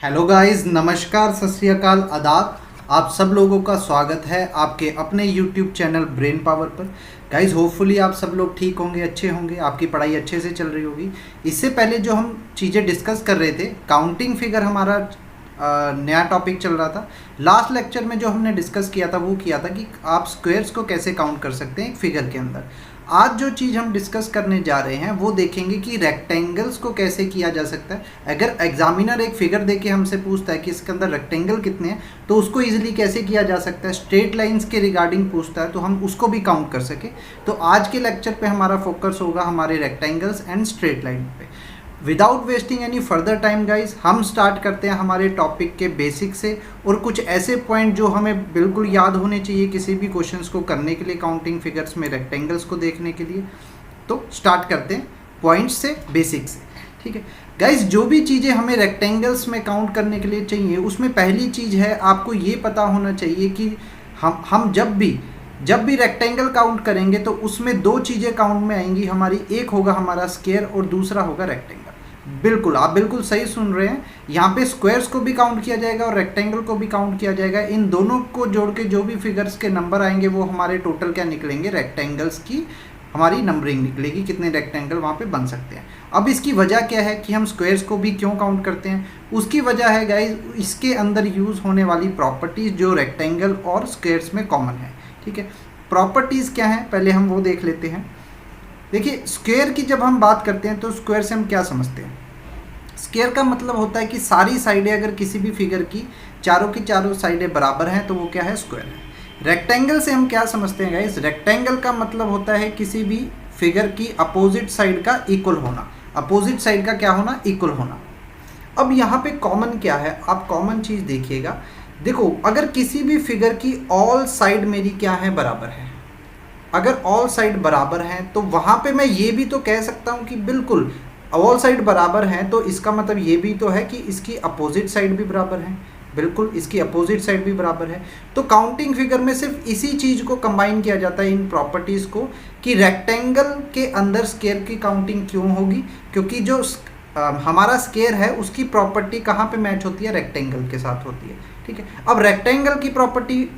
Hello guys, नमस्कार, सत श्री अकाल, आदाब। आप सब लोगों का स्वागत है आपके अपने यूट्यूब चैनल ब्रेन पावर पर। गाइस, होपफुली आप सब लोग ठीक होंगे, अच्छे होंगे, आपकी पढ़ाई अच्छे से चल रही होगी। इससे पहले जो हम चीज़ें डिस्कस कर रहे थे, काउंटिंग फिगर हमारा नया टॉपिक चल रहा था। लास्ट लेक्चर में जो हमने डिस्कस किया था वो किया था कि आप स्क्वायर्स को कैसे काउंट कर सकते हैं एक फिगर के अंदर। आज जो चीज़ हम डिस्कस करने जा रहे हैं वो देखेंगे कि रेक्टेंगल्स को कैसे किया जा सकता है। अगर एग्जामिनर एक फिगर देके हमसे पूछता है कि इसके अंदर रेक्टेंगल कितने हैं तो उसको इजीली कैसे किया जा सकता है, स्ट्रेट लाइंस के रिगार्डिंग पूछता है तो हम उसको भी काउंट कर सके। तो आज के लेक्चर पे हमारा फोकस होगा हमारे रेक्टेंगल्स एंड स्ट्रेट लाइन पे। Without wasting any further time guys, हम स्टार्ट करते हैं हमारे टॉपिक के बेसिक से और कुछ ऐसे पॉइंट जो हमें बिल्कुल याद होने चाहिए किसी भी क्वेश्चंस को करने के लिए, काउंटिंग फिगर्स में रेक्टेंगल्स को देखने के लिए। तो स्टार्ट करते हैं पॉइंट्स से, बेसिक से। ठीक है गाइस, जो भी चीज़ें हमें रेक्टेंगल्स में काउंट करने के लिए चाहिए उसमें पहली चीज़ है आपको ये पता होना चाहिए कि हम जब भी रेक्टेंगल काउंट करेंगे तो उसमें दो चीज़ें काउंट में आएंगी हमारी। एक होगा हमारा स्क्वायर और दूसरा होगा रेक्टेंगल। बिल्कुल, आप बिल्कुल सही सुन रहे हैं। यहाँ पे स्क्वायर्स को भी काउंट किया जाएगा और रेक्टेंगल को भी काउंट किया जाएगा। इन दोनों को जोड़ के जो भी फिगर्स के नंबर आएंगे वो हमारे टोटल क्या निकलेंगे, रेक्टेंगल्स की हमारी नंबरिंग निकलेगी, कितने रेक्टेंगल वहाँ पे बन सकते हैं। अब इसकी वजह क्या है कि हम स्क्वायर्स को भी क्यों काउंट करते हैं, उसकी वजह है गाइज इसके अंदर यूज़ होने वाली प्रॉपर्टीज़ जो रेक्टेंगल और स्क्वायर्स में कॉमन है। ठीक है, प्रॉपर्टीज़ क्या हैं पहले हम वो देख लेते हैं। देखिए, स्क्वायर की जब हम बात करते हैं तो स्क्वायर से हम क्या समझते हैं। स्क्वायर का मतलब होता है कि सारी साइडें अगर किसी भी फिगर की चारों साइडें बराबर हैं तो वो क्या है, स्क्वायर है। रेक्टेंगल से हम क्या समझते हैं गाइस, रेक्टेंगल का मतलब होता है किसी भी फिगर की अपोजिट साइड का इक्वल होना। अपोजिट साइड का क्या होना, इक्वल होना। अब यहाँ पे कॉमन क्या है, आप कॉमन चीज़ देखिएगा। देखो, अगर किसी भी फिगर की ऑल साइड मेरी क्या है, बराबर है, अगर ऑल साइड बराबर हैं तो वहाँ पे मैं ये भी तो कह सकता हूँ कि बिल्कुल ऑल साइड बराबर हैं तो इसका मतलब ये भी तो है कि इसकी अपोजिट साइड भी बराबर है। बिल्कुल, इसकी अपोजिट साइड भी बराबर है। तो काउंटिंग फिगर में सिर्फ इसी चीज़ को कंबाइन किया जाता है, इन प्रॉपर्टीज़ को, कि रेक्टेंगल के अंदर स्क्वायर की काउंटिंग क्यों होगी, क्योंकि जो हमारा स्क्वायर है उसकी प्रॉपर्टी कहाँ पे मैच होती है, रेक्टेंगल के साथ होती है। ठीक है, अब रेक्टेंगल की प्रॉपर्टी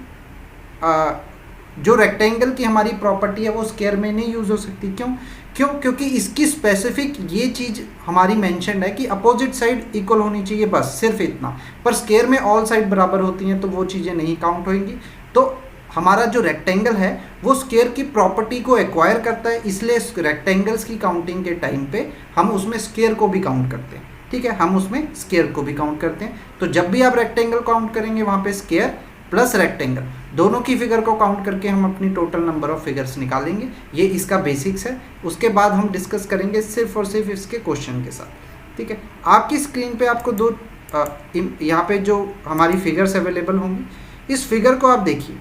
जो रेक्टेंगल की हमारी प्रॉपर्टी है वो स्क्वायर में नहीं यूज़ हो सकती। क्योंकि इसकी स्पेसिफिक ये चीज़ हमारी मेंशन है कि अपोजिट साइड इक्वल होनी चाहिए, बस सिर्फ इतना। पर स्क्वायर में ऑल साइड बराबर होती हैं तो वो चीज़ें नहीं काउंट होंगी। तो हमारा जो रेक्टेंगल है वो स्क्वायर की प्रॉपर्टी को एक्वायर करता है, इसलिए रेक्टेंगल्स की काउंटिंग के टाइम पे हम उसमें स्क्वायर को भी काउंट करते हैं। ठीक है, हम उसमें स्क्वायर को भी काउंट करते हैं। तो जब भी आप रेक्टेंगल काउंट करेंगे वहाँ पे स्क्वायर प्लस रेक्टेंगल दोनों की फिगर को काउंट करके हम अपनी टोटल नंबर ऑफ फिगर्स निकालेंगे। ये इसका बेसिक्स है। उसके बाद हम डिस्कस करेंगे सिर्फ और सिर्फ इसके क्वेश्चन के साथ। ठीक है, आपकी स्क्रीन पे आपको दो यहाँ पे जो हमारी फिगर्स अवेलेबल होंगी, इस फिगर को आप देखिए।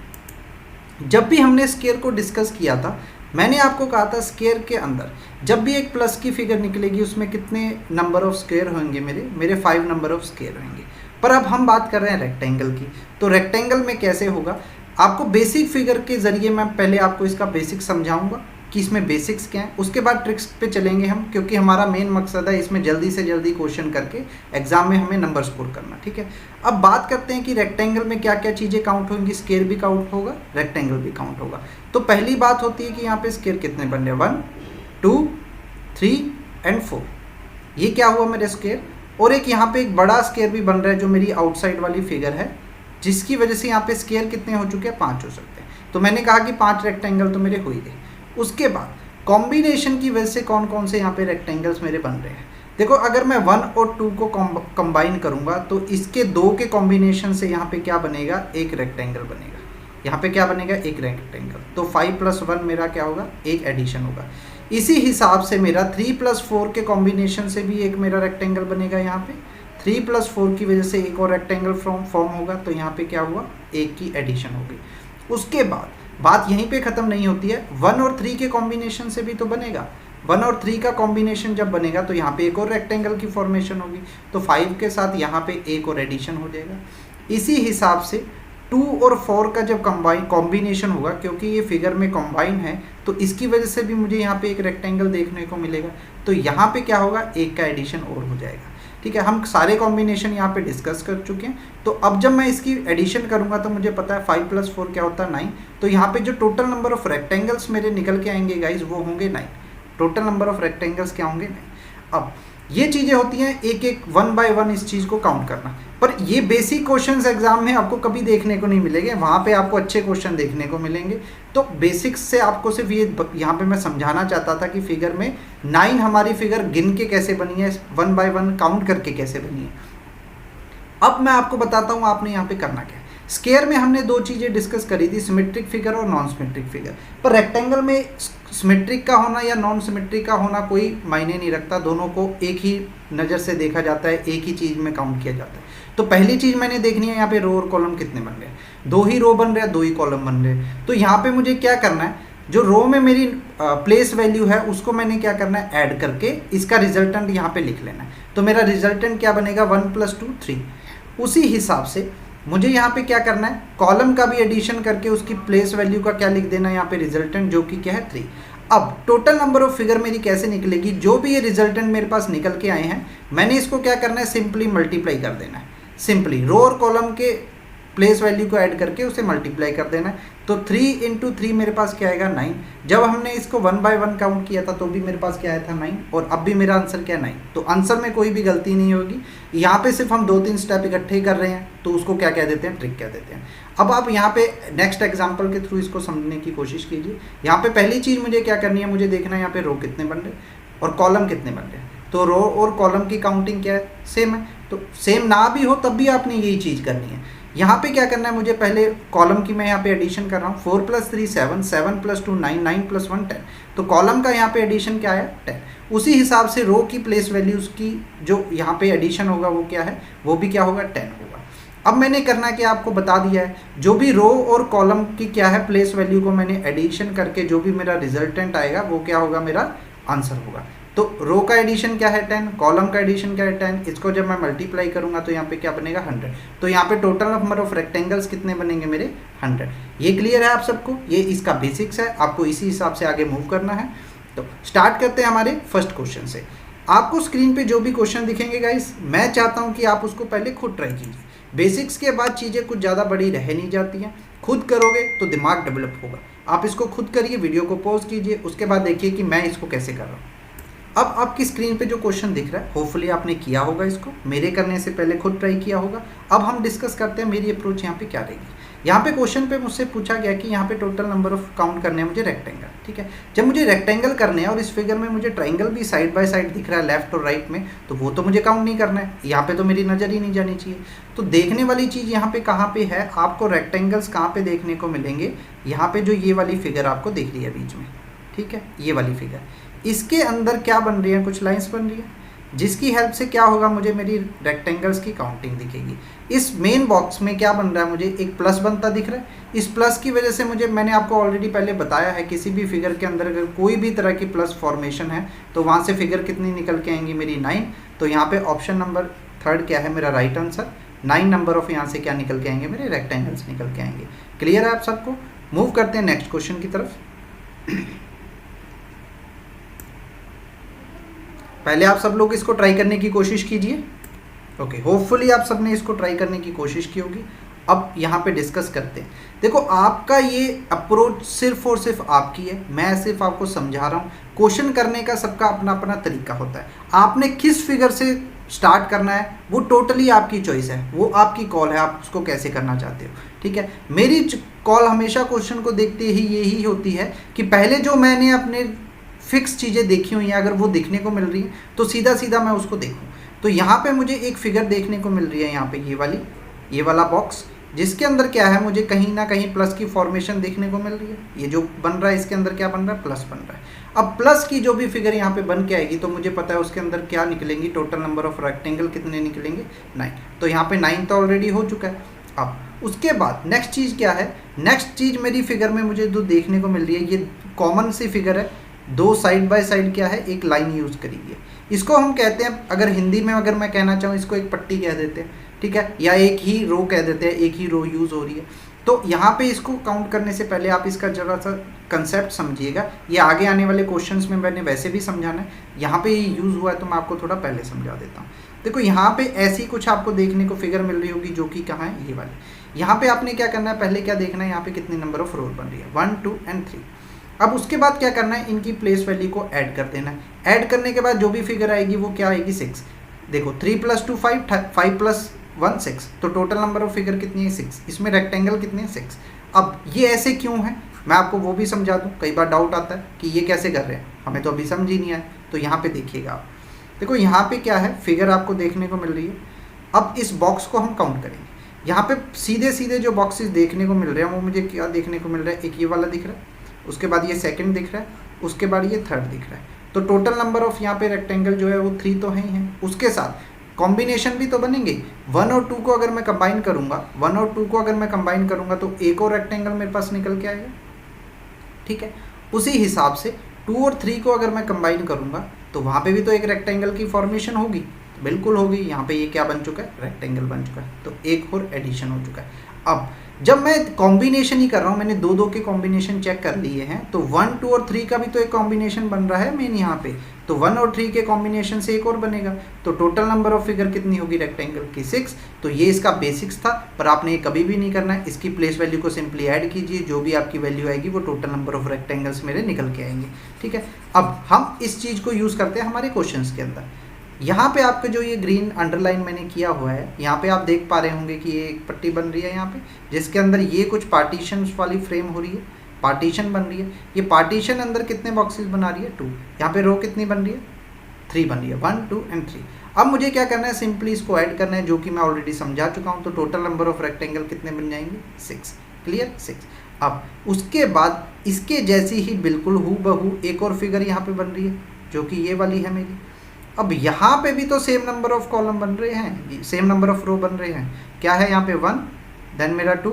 जब भी हमने स्क्वायर को डिस्कस किया था मैंने आपको कहा था स्क्वायर के अंदर जब भी एक प्लस की फिगर निकलेगी उसमें कितने नंबर ऑफ स्क्वायर होंगे, मेरे 5 नंबर ऑफ स्क्वायर होंगे। पर अब हम बात कर रहे हैं रेक्टेंगल की, तो रेक्टेंगल में कैसे होगा, आपको बेसिक फिगर के ज़रिए मैं पहले आपको इसका बेसिक समझाऊंगा कि इसमें बेसिक्स क्या हैं। उसके बाद ट्रिक्स पे चलेंगे हम, क्योंकि हमारा मेन मकसद है इसमें जल्दी से जल्दी क्वेश्चन करके एग्जाम में हमें नंबर स्कोर करना। ठीक है, अब बात करते हैं कि रेक्टेंगल में क्या क्या चीज़ें काउंट होंगी। स्क्वायर भी काउंट होगा, रेक्टेंगल भी काउंट होगा। तो पहली बात होती है कि यहाँ पे स्क्वायर कितने बन रहे हैं, 1 2 3 एंड 4। ये क्या हुआ मेरे स्क्वायर। और एक यहाँ पे एक बड़ा स्क्वायर भी बन रहा है जो मेरी आउटसाइड वाली फिगर है, जिसकी वजह से यहाँ पे स्क्वायर कितने हो चुके हैं, 5 हो सकते हैं। तो मैंने कहा कि 5 रेक्टेंगल तो मेरे हो ही गए। उसके बाद कॉम्बिनेशन की वजह से कौन कौन से यहाँ पे रेक्टेंगल्स मेरे बन रहे हैं। देखो, अगर मैं 1 और 2 को कंबाइन करूँगा तो इसके 2 के कॉम्बिनेशन से यहाँ पे क्या बनेगा, एक रेक्टेंगल बनेगा। यहाँ पे क्या बनेगा, एक रेक्टेंगल। तो 5 + 1 मेरा क्या होगा, एक एडिशन होगा। इसी हिसाब से मेरा 3 + 4 के कॉम्बिनेशन से भी एक मेरा रेक्टेंगल बनेगा। यहाँ पे 3 + 4 की वजह से एक और रेक्टेंगल फॉर्म होगा। तो यहाँ पे क्या हुआ, एक की एडिशन हो गई। उसके बाद बात यहीं पे ख़त्म नहीं होती है, 1 और 3 के कॉम्बिनेशन से भी तो बनेगा। 1 और 3 का कॉम्बिनेशन जब बनेगा तो यहाँ पे एक और रेक्टेंगल की फॉर्मेशन होगी। तो 5 के साथ यहाँ पे एक और एडिशन हो जाएगा। इसी हिसाब से 2 और 4 का जब कॉम्बिनेशन होगा, क्योंकि ये फिगर में कॉम्बाइन है तो इसकी वजह से भी मुझे यहाँ पे एक रेक्टेंगल देखने को मिलेगा। तो यहाँ पे क्या होगा, एक का एडिशन और हो जाएगा। ठीक है, हम सारे कॉम्बिनेशन यहाँ पे डिस्कस कर चुके हैं। तो अब जब मैं इसकी एडिशन करूँगा तो मुझे पता है 5 + 4 क्या होता है 9। तो यहाँ पे जो टोटल नंबर ऑफ रेक्टेंगल्स मेरे निकल के आएंगे गाइज वो होंगे 9। टोटल नंबर ऑफ रेक्टेंगल्स क्या होंगे 9। अब ये चीज़ें होती हैं एक एक 1 बाय 1 इस चीज़ को काउंट करना, पर ये बेसिक क्वेश्चंस एग्जाम में आपको कभी देखने को नहीं मिलेंगे, वहाँ पे आपको अच्छे क्वेश्चन देखने को मिलेंगे। तो बेसिक्स से आपको सिर्फ ये यहाँ पे मैं समझाना चाहता था कि फिगर में 9 हमारी फिगर गिन के कैसे बनी है, 1 बाय 1 काउंट करके कैसे बनी है। अब मैं आपको बताता हूँ आपने यहाँ पे करना क्या है। स्क्वायर में हमने दो चीज़ें डिस्कस करी थी, सिमेट्रिक फिगर और नॉन सिमेट्रिक फिगर। पर रेक्टेंगल में सिमेट्रिक का होना या नॉन सिमेट्रिक का होना कोई मायने नहीं रखता, दोनों को एक ही नज़र से देखा जाता है, एक ही चीज़ में काउंट किया जाता है। तो पहली चीज़ मैंने देखनी है यहाँ पे रो और कॉलम कितने बन रहे हैं, 2 ही रो बन रहे हैं, 2 ही कॉलम बन रहे हैं। तो यहाँ पे मुझे क्या करना है, जो रो में मेरी प्लेस वैल्यू है उसको मैंने क्या करना है, ऐड करके इसका रिजल्टेंट यहाँ पे लिख लेना है। तो मेरा रिजल्टेंट क्या बनेगा, 1 + 2 3। उसी हिसाब से मुझे यहाँ पे क्या करना है, कॉलम का भी एडिशन करके उसकी प्लेस वैल्यू का क्या लिख देना है यहाँ पे, रिजल्टेंट, जो कि क्या है 3। अब टोटल नंबर ऑफ फिगर मेरी कैसे निकलेगी, जो भी ये रिजल्टेंट मेरे पास निकल के आए हैं मैंने इसको क्या करना है, सिंपली मल्टीप्लाई कर देना है। सिंपली रो और कॉलम के प्लेस वैल्यू को ऐड करके उसे मल्टीप्लाई कर देना है। तो 3 × 3 मेरे पास क्या आएगा 9। जब हमने इसको 1 बाय 1 काउंट किया था तो भी मेरे पास क्या आया था 9, और अब भी मेरा आंसर क्या 9। तो आंसर में कोई भी गलती नहीं होगी। यहाँ पे सिर्फ हम 2-3 स्टेप इकट्ठे कर रहे हैं तो उसको क्या कह देते हैं, ट्रिक कह देते हैं। अब आप यहाँ पे नेक्स्ट एग्जाम्पल के थ्रू इसको समझने की कोशिश कीजिए। यहाँ पे पहली चीज़ मुझे क्या करनी है, मुझे देखना है यहाँ पे रो कितने बन रहे और कॉलम कितने बन रहे हैं। तो रो और कॉलम की काउंटिंग क्या है, सेम है। तो सेम ना भी हो तब भी आपने यही चीज़ करनी है। यहाँ पे क्या करना है, मुझे पहले कॉलम की मैं यहाँ पे एडिशन कर रहा हूँ। 4 + 3 7, 7 + 2 9, 9 + 1 10। तो कॉलम का यहाँ पे एडिशन क्या है 10। उसी हिसाब से रो की प्लेस वैल्यूज़ की जो यहाँ पे एडिशन होगा वो क्या है, वो भी क्या होगा 10 होगा। अब मैंने करना कि आपको बता दिया है जो भी रो और कॉलम की क्या है प्लेस वैल्यू को मैंने एडिशन करके जो भी मेरा रिजल्टेंट आएगा वो क्या होगा, मेरा आंसर होगा। तो रो का एडिशन क्या है 10, कॉलम का एडिशन क्या है 10। इसको जब मैं मल्टीप्लाई करूंगा तो यहाँ पे क्या बनेगा 100। तो यहाँ पे टोटल नंबर ऑफ रेक्टेंगल्स कितने बनेंगे मेरे 100। ये क्लियर है आप सबको, ये इसका बेसिक्स है, आपको इसी हिसाब से आगे मूव करना है। तो स्टार्ट करते हैं हमारे फर्स्ट क्वेश्चन से। आपको स्क्रीन पे जो भी क्वेश्चन दिखेंगे गाइस, मैं चाहता हूँ कि आप उसको पहले खुद ट्राई कीजिए। बेसिक्स के बाद चीज़ें कुछ ज़्यादा बड़ी रह नहीं जाती हैं, खुद करोगे तो दिमाग डेवलप होगा। आप इसको खुद करिए, वीडियो को पॉज कीजिए, उसके बाद देखिए कि मैं इसको कैसे कर रहा हूँ। अब आपकी स्क्रीन पे जो क्वेश्चन दिख रहा है होपफुली आपने किया होगा, इसको मेरे करने से पहले खुद ट्राई किया होगा। अब हम डिस्कस करते हैं मेरी अप्रोच यहाँ पे क्या रहेगी। यहाँ पे क्वेश्चन पे मुझसे पूछा गया कि यहाँ पे टोटल नंबर ऑफ काउंट करने हैं मुझे रेक्टेंगल, ठीक है। जब मुझे रेक्टेंगल करने हैं और इस फिगर में मुझे ट्राइंगल भी साइड बाय साइड दिख रहा है लेफ्ट और राइट में, तो वो तो मुझे काउंट नहीं करना है, यहाँ पे तो मेरी नज़र ही नहीं जानी चाहिए। तो देखने वाली चीज़ यहाँ पे कहाँ पे है, आपको रेक्टेंगल्स कहाँ पे देखने को मिलेंगे, यहाँ पे जो ये वाली फिगर आपको दिख रही है बीच में, ठीक है, ये वाली फिगर, इसके अंदर क्या बन रही है, कुछ लाइंस बन रही है जिसकी हेल्प से क्या होगा, मुझे मेरी रेक्टेंगल्स की काउंटिंग दिखेगी। इस मेन बॉक्स में क्या बन रहा है, मुझे एक प्लस बनता दिख रहा है। इस प्लस की वजह से मुझे, मैंने आपको ऑलरेडी पहले बताया है, किसी भी फिगर के अंदर अगर कोई भी तरह की प्लस फॉर्मेशन है तो वहाँ से फिगर कितनी निकल के आएंगी मेरी 9। तो यहाँ पे ऑप्शन नंबर 3 क्या है मेरा राइट आंसर, 9 नंबर ऑफ यहाँ से क्या निकल के आएंगे, मेरे रेक्टेंगल्स निकल के आएंगे। क्लियर है आप सबको। मूव करते हैं नेक्स्ट क्वेश्चन की तरफ। पहले आप सब लोग इसको ट्राई करने की कोशिश कीजिए। ओके, होपफुली आप सब ने इसको ट्राई करने की कोशिश की होगी। अब यहाँ पे डिस्कस करते हैं। देखो, आपका ये अप्रोच सिर्फ और सिर्फ आपकी है, मैं सिर्फ आपको समझा रहा हूँ। क्वेश्चन करने का सबका अपना अपना तरीका होता है। आपने किस फिगर से स्टार्ट करना है वो टोटली आपकी चॉइस है, वो आपकी कॉल है, आप उसको कैसे करना चाहते हो, ठीक है। मेरी कॉल हमेशा क्वेश्चन को देखते ही यही होती है कि पहले जो मैंने अपने फिक्स चीज़ें देखी हुई हैं अगर वो दिखने को मिल रही हैं तो सीधा सीधा मैं उसको देखूं। तो यहाँ पे मुझे एक फिगर देखने को मिल रही है, यहाँ पे ये वाला बॉक्स, जिसके अंदर क्या है, मुझे कहीं ना कहीं प्लस की फॉर्मेशन देखने को मिल रही है। ये जो बन रहा है इसके अंदर क्या बन रहा है, प्लस बन रहा है। अब प्लस की जो भी फिगर यहाँ पे बन के आएगी तो मुझे पता है उसके अंदर क्या निकलेंगी, टोटल नंबर ऑफ रेक्टेंगल कितने निकलेंगे 9। तो यहाँ पे 9 तो ऑलरेडी हो चुका है। अब उसके बाद नेक्स्ट चीज़ क्या है, नेक्स्ट चीज़ मेरी फिगर में मुझे जो देखने को मिल रही है, ये कॉमन सी फिगर है, 2 साइड बाय साइड क्या है, एक लाइन यूज़ करी है। इसको हम कहते हैं, अगर हिंदी में अगर मैं कहना चाहूँ, इसको एक पट्टी कह देते हैं, ठीक है, या एक ही रो कह देते हैं, एक ही रो यूज़ हो रही है। तो यहाँ पे इसको काउंट करने से पहले आप इसका जरा सा कंसेप्ट समझिएगा। ये आगे आने वाले क्वेश्चंस में मैंने वैसे भी समझाना है, यहाँ पे ये यूज़ हुआ है तो मैं आपको थोड़ा पहले समझा देता हूँ। देखो यहाँ पे ऐसी कुछ आपको देखने को फिगर मिल रही होगी, जो कि कहाँ है, ये वाली। यहाँ पे आपने क्या करना है, पहले क्या देखना है, यहाँ पे कितनी नंबर ऑफ रो बन रही है, 1 2 एंड 3। अब उसके बाद क्या करना है, इनकी प्लेस वैल्यू को ऐड कर देना है। ऐड करने के बाद जो भी फिगर आएगी वो क्या आएगी, 6। देखो 3 + 2 5, 5 + 1 6, तो टोटल नंबर ऑफ फिगर कितनी है, 6। इसमें रेक्टेंगल कितने हैं, 6। अब ये ऐसे क्यों है, मैं आपको वो भी समझा दूँ। कई बार डाउट आता है कि ये कैसे कर रहे हैं, हमें तो अभी समझ ही नहीं आया। तो यहाँ पे देखिएगा आप, देखो यहाँ पे क्या है, फिगर आपको देखने को मिल रही है। अब इस बॉक्स को हम काउंट करेंगे। यहाँ पे सीधे सीधे जो बॉक्सेस देखने को मिल रहे हैं वो मुझे क्या देखने को मिल रहा है, एक ये वाला दिख रहा है, उसके बाद ये सेकंड दिख रहा है, उसके बाद ये थर्ड दिख रहा है। तो टोटल नंबर ऑफ यहाँ पे रेक्टेंगल जो है वो 3 तो है ही है। उसके साथ कॉम्बिनेशन भी तो बनेंगे। 1 और 2 को अगर मैं कंबाइन करूँगा, 1 और 2 को अगर मैं कंबाइन करूँगा तो एक और रेक्टेंगल मेरे पास निकल के आएगा, ठीक है। उसी हिसाब से 2 और 3 को अगर मैं कंबाइन करूँगा तो वहाँ पे भी तो एक रेक्टेंगल की फॉर्मेशन होगी, बिल्कुल होगी। यहाँ पे ये क्या बन चुका है, रेक्टेंगल बन चुका है, तो एक और एडिशन हो चुका है। अब जब मैं कॉम्बिनेशन ही कर रहा हूँ, मैंने 2 2 के कॉम्बिनेशन चेक कर लिए हैं, तो 1 2 और 3 का भी तो एक कॉम्बिनेशन बन रहा है मेन यहाँ पे। तो 1 और 3 के कॉम्बिनेशन से एक और बनेगा, तो टोटल नंबर ऑफ फिगर कितनी होगी रेक्टेंगल की, 6। तो ये इसका बेसिक्स था, पर आपने ये कभी भी नहीं करना है। इसकी प्लेस वैल्यू को सिंपली ऐड कीजिए, जो भी आपकी वैल्यू आएगी वो टोटल नंबर ऑफ रेक्टेंगल्स मेरे निकल के आएंगे, ठीक है। अब हम इस चीज़ को यूज़ करते हैं हमारे क्वेश्चन के अंदर। यहाँ पे आपका जो ये ग्रीन अंडरलाइन मैंने किया हुआ है, यहाँ पे आप देख पा रहे होंगे कि ये एक पट्टी बन रही है यहाँ पे, जिसके अंदर ये कुछ पार्टीशन वाली फ्रेम हो रही है, पार्टीशन बन रही है। ये पार्टीशन अंदर कितने बॉक्सेस बना रही है, 2। यहाँ पे रो कितनी बन रही है, 3 बन रही है, 1 2 एंड 3। अब मुझे क्या करना है, सिंपली इसको ऐड करना है, जो कि मैं ऑलरेडी समझा चुका हूँ। तो टोटल नंबर ऑफ रेक्टेंगल कितने बन जाएंगे, 6। क्लियर, 6। अब उसके बाद इसके जैसी ही बिल्कुल हूबहू एक और फिगर यहाँ पे बन रही है, जो कि ये वाली है मेरी। अब यहाँ पे भी तो सेम नंबर ऑफ कॉलम बन रहे हैं, सेम नंबर ऑफ रो बन रहे हैं। क्या है यहाँ पे, 1, देन मेरा 2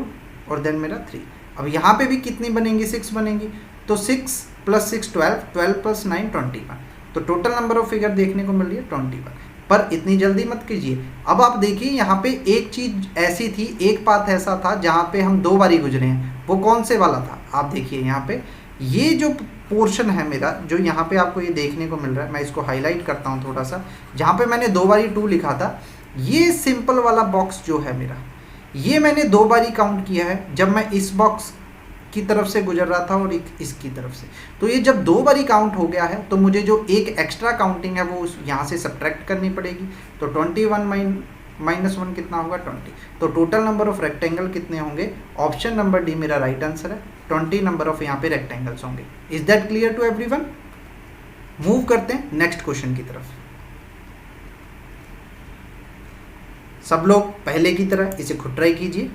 और देन मेरा 3। अब यहाँ पे भी कितनी बनेंगी, 6 बनेंगी। तो 6 + 6 12, 12 + 9 21। तो टोटल नंबर ऑफ फिगर देखने को मिल रही है 21। पर इतनी जल्दी मत कीजिए। अब आप देखिए यहाँ पे एक चीज़ ऐसी थी, एक पाथ ऐसा था जहाँ पे हम 2 बारी गुजरे हैं। वो कौन से वाला था, आप देखिए यहाँ पे ये जो पोर्शन है मेरा, जो यहाँ पे आपको ये देखने को मिल रहा है, मैं इसको हाईलाइट करता हूँ थोड़ा सा। जहाँ पे मैंने 2 बारी 2 लिखा था, ये सिंपल वाला बॉक्स जो है मेरा, ये मैंने 2 बारी काउंट किया है, जब मैं इस बॉक्स की तरफ से गुजर रहा था और इसकी तरफ से। तो ये जब 2 बारी काउंट हो गया है, तो मुझे जो एक एक्स्ट्रा काउंटिंग है वो यहाँ से सब्ट्रैक्ट करनी पड़ेगी। तो 21 - 1 कितना होगा, 20। तो टोटल नंबर ऑफ रेक्टेंगल कितने होंगे, ऑप्शन नंबर डी मेरा राइट आंसर है। 20 नंबर ऑफ यहाँ पे रेक्टेंगल्स होंगे। Is that clear to everyone? Move करते हैं नेक्स्ट क्वेश्चन की तरफ। सब लोग पहले की तरह इसे खुद ट्राई कीजिए।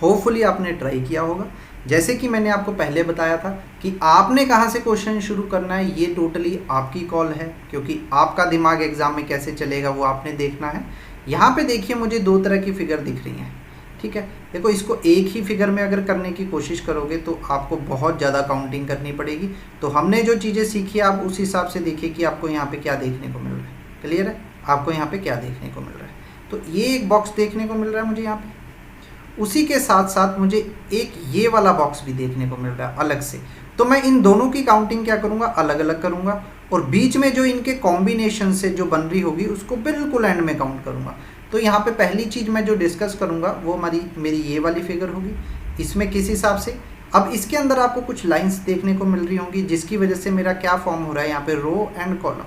होपफुली आपने ट्राई किया होगा। जैसे कि मैंने आपको पहले बताया था कि आपने कहाँ से क्वेश्चन शुरू करना है, ये टोटली आपकी कॉल है, क्योंकि आपका दिमाग एग्जाम में कैसे चलेगा वो आपने देखना है। यहाँ पे देखिए मुझे 2 तरह की फिगर दिख रही हैं, ठीक है। देखो इसको एक ही फिगर में अगर करने की कोशिश करोगे तो आपको बहुत ज़्यादा काउंटिंग करनी पड़ेगी। तो हमने जो चीज़ें सीखी आप उस हिसाब से देखिए कि आपको यहाँ पे क्या देखने को मिल रहा है। क्लियर है, आपको यहाँ पे क्या देखने को मिल रहा है। तो ये एक बॉक्स देखने को मिल रहा है मुझे यहाँ पे, उसी के साथ साथ मुझे एक ये वाला बॉक्स भी देखने को मिल रहा है अलग से। तो मैं इन दोनों की काउंटिंग क्या करूँगा, अलग अलग करूँगा, और बीच में जो इनके कॉम्बिनेशन से जो बन रही होगी उसको बिल्कुल एंड में काउंट करूँगा। तो यहाँ पे पहली चीज़ मैं जो डिस्कस करूँगा वो मेरी ये वाली फिगर होगी। इसमें किस हिसाब से, अब इसके अंदर आपको कुछ लाइंस देखने को मिल रही होंगी, जिसकी वजह से मेरा क्या फॉर्म हो रहा है यहाँ पे, रो एंड कॉलम।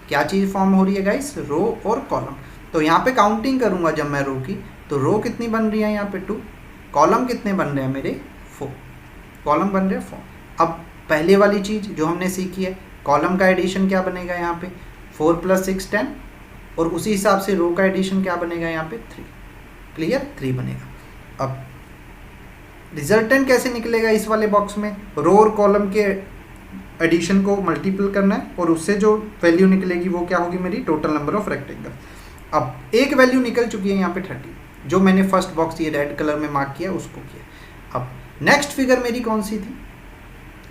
क्या चीज़ फॉर्म हो रही है गाइस, रो और कॉलम। तो यहाँ पे काउंटिंग करूँगा जब मैं रो की, तो रो कितनी बन रही है यहाँ पे 2, कॉलम कितने बन रहे हैं मेरे 4, कॉलम बन रहे हैं 4। अब पहले वाली चीज़ जो हमने सीखी है, कॉलम का एडिशन क्या बनेगा यहाँ पे 4 + 6 10, और उसी हिसाब से रो का एडिशन क्या बनेगा यहाँ पे 3। क्लियर, 3 बनेगा। अब रिजल्टेंट कैसे निकलेगा इस वाले बॉक्स में, रो और कॉलम के एडिशन को मल्टीपल करना है, और उससे जो वैल्यू निकलेगी वो क्या होगी, मेरी टोटल नंबर ऑफ रेक्टेंगल। अब एक वैल्यू निकल चुकी है यहाँ पे 30, जो मैंने फर्स्ट बॉक्स ये रेड कलर में मार्क किया उसको किया। अब नेक्स्ट फिगर मेरी कौन सी थी,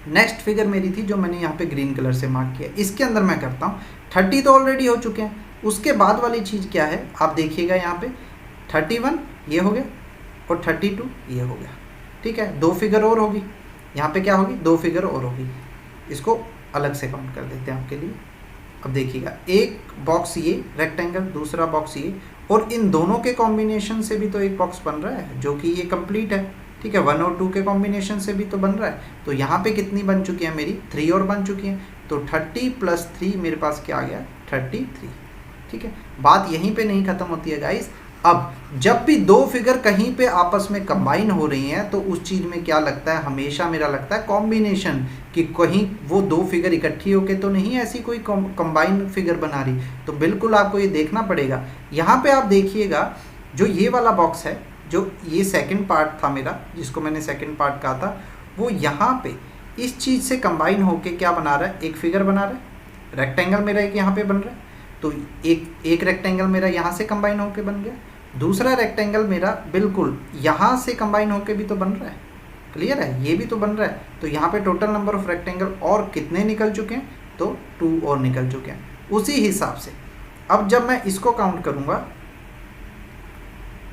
नेक्स्ट फिगर मेरी थी जो मैंने यहाँ पे ग्रीन कलर से मार्क किया। इसके अंदर मैं करता हूँ 30 तो ऑलरेडी हो चुके हैं। उसके बाद वाली चीज़ क्या है, आप देखिएगा यहाँ पे 31 ये हो गया और 32 ये हो गया, ठीक है। 2 फिगर और होगी यहाँ पे, क्या होगी, 2 फिगर और होगी। इसको अलग से काउंट कर देते हैं आपके लिए। अब देखिएगा, एक बॉक्स ये रेक्टेंगल, दूसरा बॉक्स ये, और इन दोनों के कॉम्बिनेशन से भी तो एक बॉक्स बन रहा है जो कि ये कंप्लीट है। ठीक है, 1 और 2 के कॉम्बिनेशन से भी तो बन रहा है। तो यहाँ पे कितनी बन चुकी है मेरी, 3 और बन चुकी हैं। तो 30 + 3 मेरे पास क्या आ गया, 33। ठीक है, बात यहीं पे नहीं खत्म होती है गाइस। अब जब भी दो फिगर कहीं पे आपस में कंबाइन हो रही हैं तो उस चीज़ में क्या लगता है, हमेशा मेरा लगता है कॉम्बिनेशन, कि कहीं वो दो फिगर इकट्ठी होके तो नहीं ऐसी कोई कंबाइन फिगर बना रही। तो बिल्कुल आपको ये देखना पड़ेगा। यहाँ पे आप देखिएगा, जो ये वाला बॉक्स है, जो ये सेकंड पार्ट था मेरा, जिसको मैंने सेकंड पार्ट कहा था, वो यहाँ पे इस चीज़ से कंबाइन होके क्या बना रहा है, एक फिगर बना रहा है। रेक्टेंगल मेरा एक यहाँ पे बन रहा है, तो एक रेक्टेंगल मेरा यहाँ से कंबाइन होके बन गया, दूसरा रेक्टेंगल मेरा बिल्कुल यहाँ से कंबाइन होके भी तो बन रहा है। क्लियर है, ये भी तो बन रहा है। तो यहाँ पे टोटल नंबर ऑफ रेक्टेंगल और कितने निकल चुके हैं, तो 2 और निकल चुके हैं। उसी हिसाब से अब जब मैं इसको काउंट करूँगा,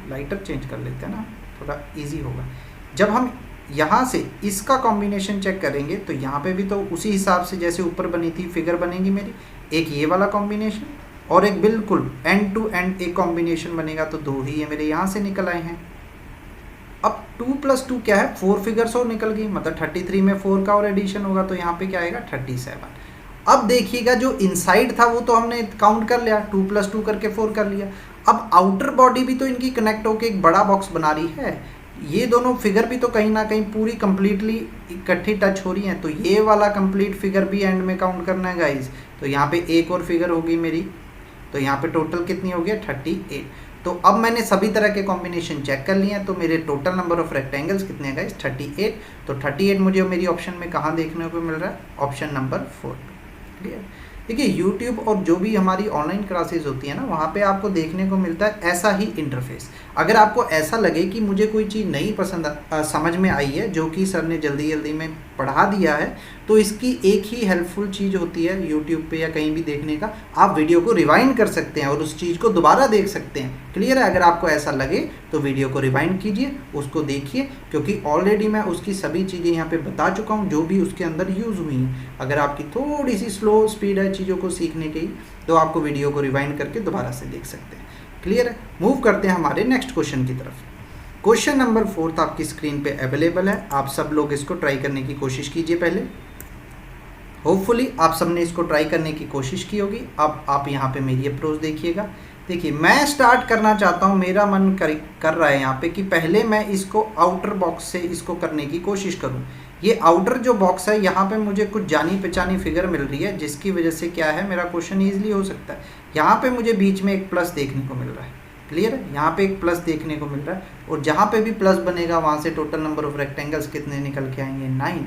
लाइटर चेंज कर लेते हैं ना, थोड़ा इजी होगा। जब हम यहाँ से इसका कॉम्बिनेशन चेक करेंगे तो यहाँ पे भी तो उसी हिसाब से जैसे ऊपर बनी थी फिगर बनेगी मेरी, एक ये वाला कॉम्बिनेशन और एक बिल्कुल एंड टू एंड एक कॉम्बिनेशन बनेगा। तो 2 ही ये मेरे यहाँ से निकल आए हैं। अब 2 + 2 क्या है, 4 फिगर्स और निकल गई, मतलब 33 में 4 का और एडिशन होगा तो यहाँ पे क्या आएगा, 37। अब देखिएगा, जो इनसाइड था वो तो हमने काउंट कर लिया, 2 + 2 करके 4 कर लिया। अब आउटर बॉडी भी तो इनकी कनेक्ट होकर एक बड़ा बॉक्स बना रही है। ये दोनों फिगर भी तो कहीं ना कहीं पूरी कंप्लीटली इकट्ठी टच हो रही हैं। तो ये वाला कंप्लीट फिगर भी एंड में काउंट करना है गाइज। तो यहाँ पे एक और फिगर होगी मेरी, तो यहाँ पे टोटल कितनी हो गया, 38। तो अब मैंने सभी तरह के कॉम्बिनेशन चेक कर लिए हैं। तो मेरे टोटल नंबर ऑफ रेक्टेंगल्स कितने हैं गाइज, 38। तो 38 मुझे मेरी ऑप्शन में कहाँ देखने को मिल रहा है, ऑप्शन नंबर 4। क्लियर। देखिए, यूट्यूब और जो भी हमारी ऑनलाइन क्लासेस होती है ना, वहाँ पे आपको देखने को मिलता है ऐसा ही इंटरफेस। अगर आपको ऐसा लगे कि मुझे कोई चीज़ नहीं पसंद समझ में आई है, जो कि सर ने जल्दी जल्दी में पढ़ा दिया है, तो इसकी एक ही हेल्पफुल चीज़ होती है यूट्यूब पे या कहीं भी देखने का, आप वीडियो को रिवाइंड कर सकते हैं और उस चीज़ को दोबारा देख सकते हैं। क्लियर है। अगर आपको ऐसा लगे तो वीडियो को रिवाइंड कीजिए, उसको देखिए, क्योंकि ऑलरेडी मैं उसकी सभी चीज़ें यहाँ पे बता चुका हूँ जो भी उसके अंदर यूज़ हुई हैं। अगर आपकी थोड़ी सी स्लो स्पीड है चीज़ों को सीखने की, तो आपको वीडियो को रिवाइंड करके दोबारा से देख सकते हैं। क्लियर है। मूव करते हैं हमारे नेक्स्ट क्वेश्चन की तरफ। क्वेश्चन नंबर 4 आपकी स्क्रीन पे अवेलेबल है। आप सब लोग इसको ट्राई करने की कोशिश कीजिए। पहले होपफुली आप सबने इसको ट्राई करने की कोशिश की होगी। अब आप यहाँ पे मेरी अप्रोच देखिएगा। देखिए, मैं स्टार्ट करना चाहता हूँ, मेरा मन कर रहा है यहाँ पे कि पहले मैं इसको आउटर बॉक्स से इसको करने की कोशिश करूँ। ये आउटर जो बॉक्स है, यहाँ पे मुझे कुछ जानी पहचानी फिगर मिल रही है, जिसकी वजह से क्या है, मेरा क्वेश्चन ईजिली हो सकता है। यहाँ पे मुझे बीच में एक प्लस देखने को मिल रहा है। क्लियर है, यहाँ पे एक प्लस देखने को मिल रहा है, और जहाँ पे भी प्लस बनेगा वहाँ से टोटल नंबर ऑफ रेक्टेंगल्स कितने निकल के आएंगे, 9।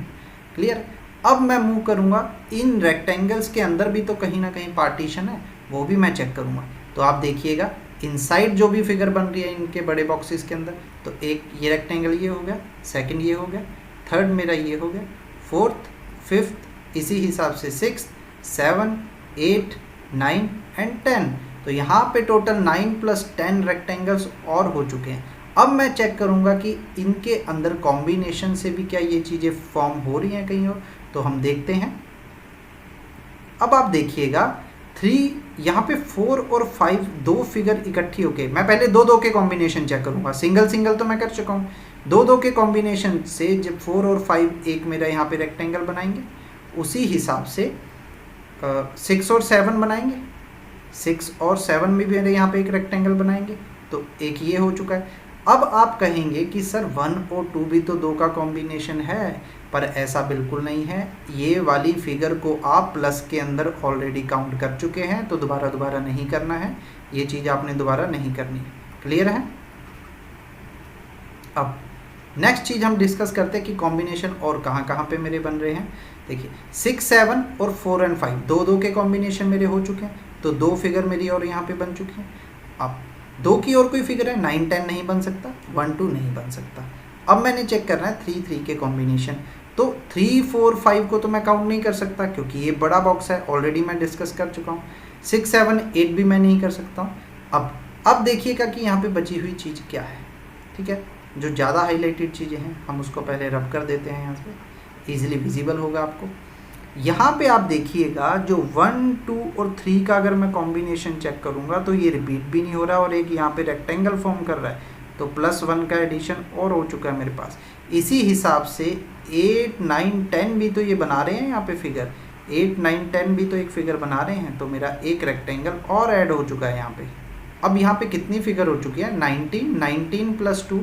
क्लियर। अब मैं मूव करूँगा, इन रेक्टेंगल्स के अंदर भी तो कहीं ना कहीं पार्टीशन है, वो भी मैं चेक करूँगा। तो आप देखिएगा, इनसाइड जो भी फिगर बन रही है इनके बड़े बॉक्सेस के अंदर, तो एक ये रेक्टेंगल ये हो गया, सेकंड ये हो गया, थर्ड मेरा ये हो गया, फोर्थ, फिफ्थ, इसी हिसाब से 6, 7, 8, 9 एंड 10। तो यहाँ पे टोटल 9 + 10 रेक्टेंगल्स और हो चुके हैं। अब मैं चेक करूँगा कि इनके अंदर कॉम्बिनेशन से भी क्या ये चीज़ें फॉर्म हो रही हैं कहीं और। तो हम देखते हैं। अब आप देखिएगा, 3 यहाँ पे 4 और 5 दो फिगर इकट्ठी होके, मैं पहले 2-2 के कॉम्बिनेशन चेक करूँगा। सिंगल सिंगल तो मैं कर चुका हूँ। 2-2 के कॉम्बिनेशन से जब 4 और 5 एक मेरा यहाँ पे रेक्टेंगल बनाएंगे, उसी हिसाब से 6 और 7 बनाएंगे। 6 और 7 में भी मेरे यहाँ पे एक रेक्टेंगल बनाएंगे, तो एक ये हो चुका है। अब आप कहेंगे कि सर 1 और 2 भी तो 2 का कॉम्बिनेशन है, पर ऐसा बिल्कुल नहीं है। ये वाली फिगर को आप प्लस के अंदर ऑलरेडी काउंट कर चुके हैं, तो दोबारा नहीं करना है। ये चीज़ आपने दोबारा नहीं करनी है। क्लियर है। अब नेक्स्ट चीज़ हम डिस्कस करते हैं कि कॉम्बिनेशन और कहाँ पे मेरे बन रहे हैं। देखिए, 6, 7 और 4 और 5 2-2 के कॉम्बिनेशन मेरे हो चुके हैं, तो 2 फिगर मेरी और यहाँ पे बन चुकी हैं। अब 2 की और कोई फिगर है, 9, 10 नहीं बन सकता, 1, 2 नहीं बन सकता। अब मैंने चेक करना है 3, 3 के कॉम्बिनेशन। तो 3, 4, 5 को तो मैं काउंट नहीं कर सकता, क्योंकि ये बड़ा बॉक्स है, ऑलरेडी मैं डिस्कस कर चुका हूँ। 6, 7, 8 भी मैं नहीं कर सकता हूँ। अब देखिएगा कि यहाँ पे बची हुई चीज़ क्या है। ठीक है, जो ज़्यादा हाईलाइटेड चीज़ें हैं हम उसको पहले रब कर देते हैं, यहाँ पे ईजिली विजिबल होगा आपको। यहाँ पे आप देखिएगा जो 1, 2 और 3 का अगर मैं कॉम्बिनेशन चेक करूँगा तो ये रिपीट भी नहीं हो रहा और एक यहाँ पे रेक्टेंगल फॉर्म कर रहा है, तो +1 का एडिशन और हो चुका है मेरे पास। इसी हिसाब से 8, 9, 10 भी तो ये बना रहे हैं यहाँ पे फिगर, 8, 9, 10 भी तो एक फिगर बना रहे हैं, तो मेरा एक रेक्टेंगल और ऐड हो चुका है यहाँ पे। अब यहाँ पे कितनी फिगर हो चुकी है, 19, 19 + 2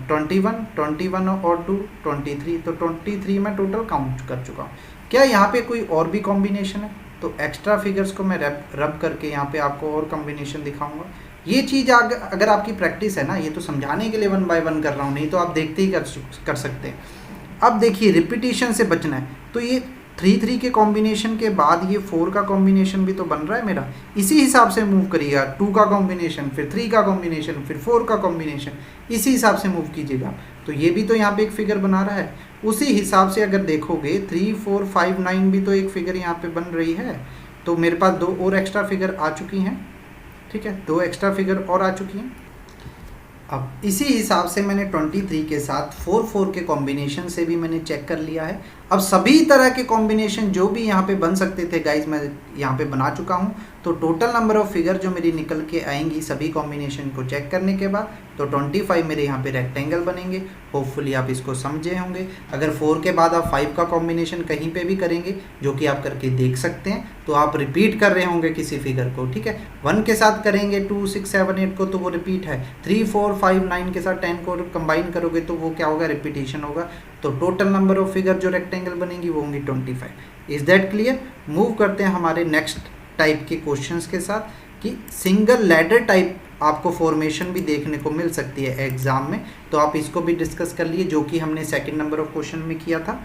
21, 21 और 2 23, तो 23 मैं टोटल काउंट कर चुका हूँ। क्या यहाँ पे कोई और भी कॉम्बिनेशन है? तो एक्स्ट्रा फिगर्स को मैं रब करके यहाँ पे आपको और कॉम्बिनेशन दिखाऊंगा। ये चीज़ अगर आपकी प्रैक्टिस है ना, ये तो समझाने के लिए 1 बाय 1 कर रहा हूँ, नहीं तो आप देखते ही कर सकते हैं। अब देखिए रिपीटिशन से बचना है, तो ये 3, 3 के कॉम्बिनेशन के बाद ये 4 का कॉम्बिनेशन भी तो बन रहा है मेरा, इसी हिसाब से मूव करिएगा। 2 का कॉम्बिनेशन, फिर 3 का कॉम्बिनेशन, फिर 4 का कॉम्बिनेशन, इसी हिसाब से मूव कीजिएगा। तो ये भी तो यहाँ पे एक फिगर बना रहा है, उसी हिसाब से अगर देखोगे 3, 4, 5, 9 भी तो एक फिगर यहाँ पे बन रही है। तो मेरे पास 2 और एक्स्ट्रा फिगर आ चुकी हैं, ठीक है, 2 एक्स्ट्रा फिगर और आ चुकी हैं। अब इसी हिसाब से मैंने 23 के साथ 4, 4 के कॉम्बिनेशन से भी मैंने चेक कर लिया है। अब सभी तरह के कॉम्बिनेशन जो भी यहाँ पे बन सकते थे गाइज मैं यहाँ पे बना चुका हूँ। तो टोटल नंबर ऑफ फिगर जो मेरी निकल के आएंगी सभी कॉम्बिनेशन को चेक करने के बाद, तो 25 मेरे यहाँ पे रेक्टेंगल बनेंगे। होपफुली आप इसको समझे होंगे। अगर 4 के बाद आप 5 का कॉम्बिनेशन कहीं पे भी करेंगे, जो कि आप करके देख सकते हैं, तो आप रिपीट कर रहे होंगे किसी फिगर को, ठीक है। 1 के साथ करेंगे 2, 6, 7, 8 को, तो वो रिपीट है। 3, 4, 5, 9 के साथ 10 को कंबाइन करोगे तो वो क्या होगा, रिपीटेशन होगा। तो टोटल नंबर ऑफ फिगर जो रेक्टेंगल बनेंगी वो होंगी 25। Is that clear? मूव करते हैं हमारे नेक्स्ट टाइप के क्वेश्चंस के साथ, कि सिंगल लैडर टाइप आपको फॉर्मेशन भी देखने को मिल सकती है एग्जाम में, तो आप इसको भी डिस्कस कर लिए, जो कि हमने सेकंड नंबर ऑफ क्वेश्चन में किया था।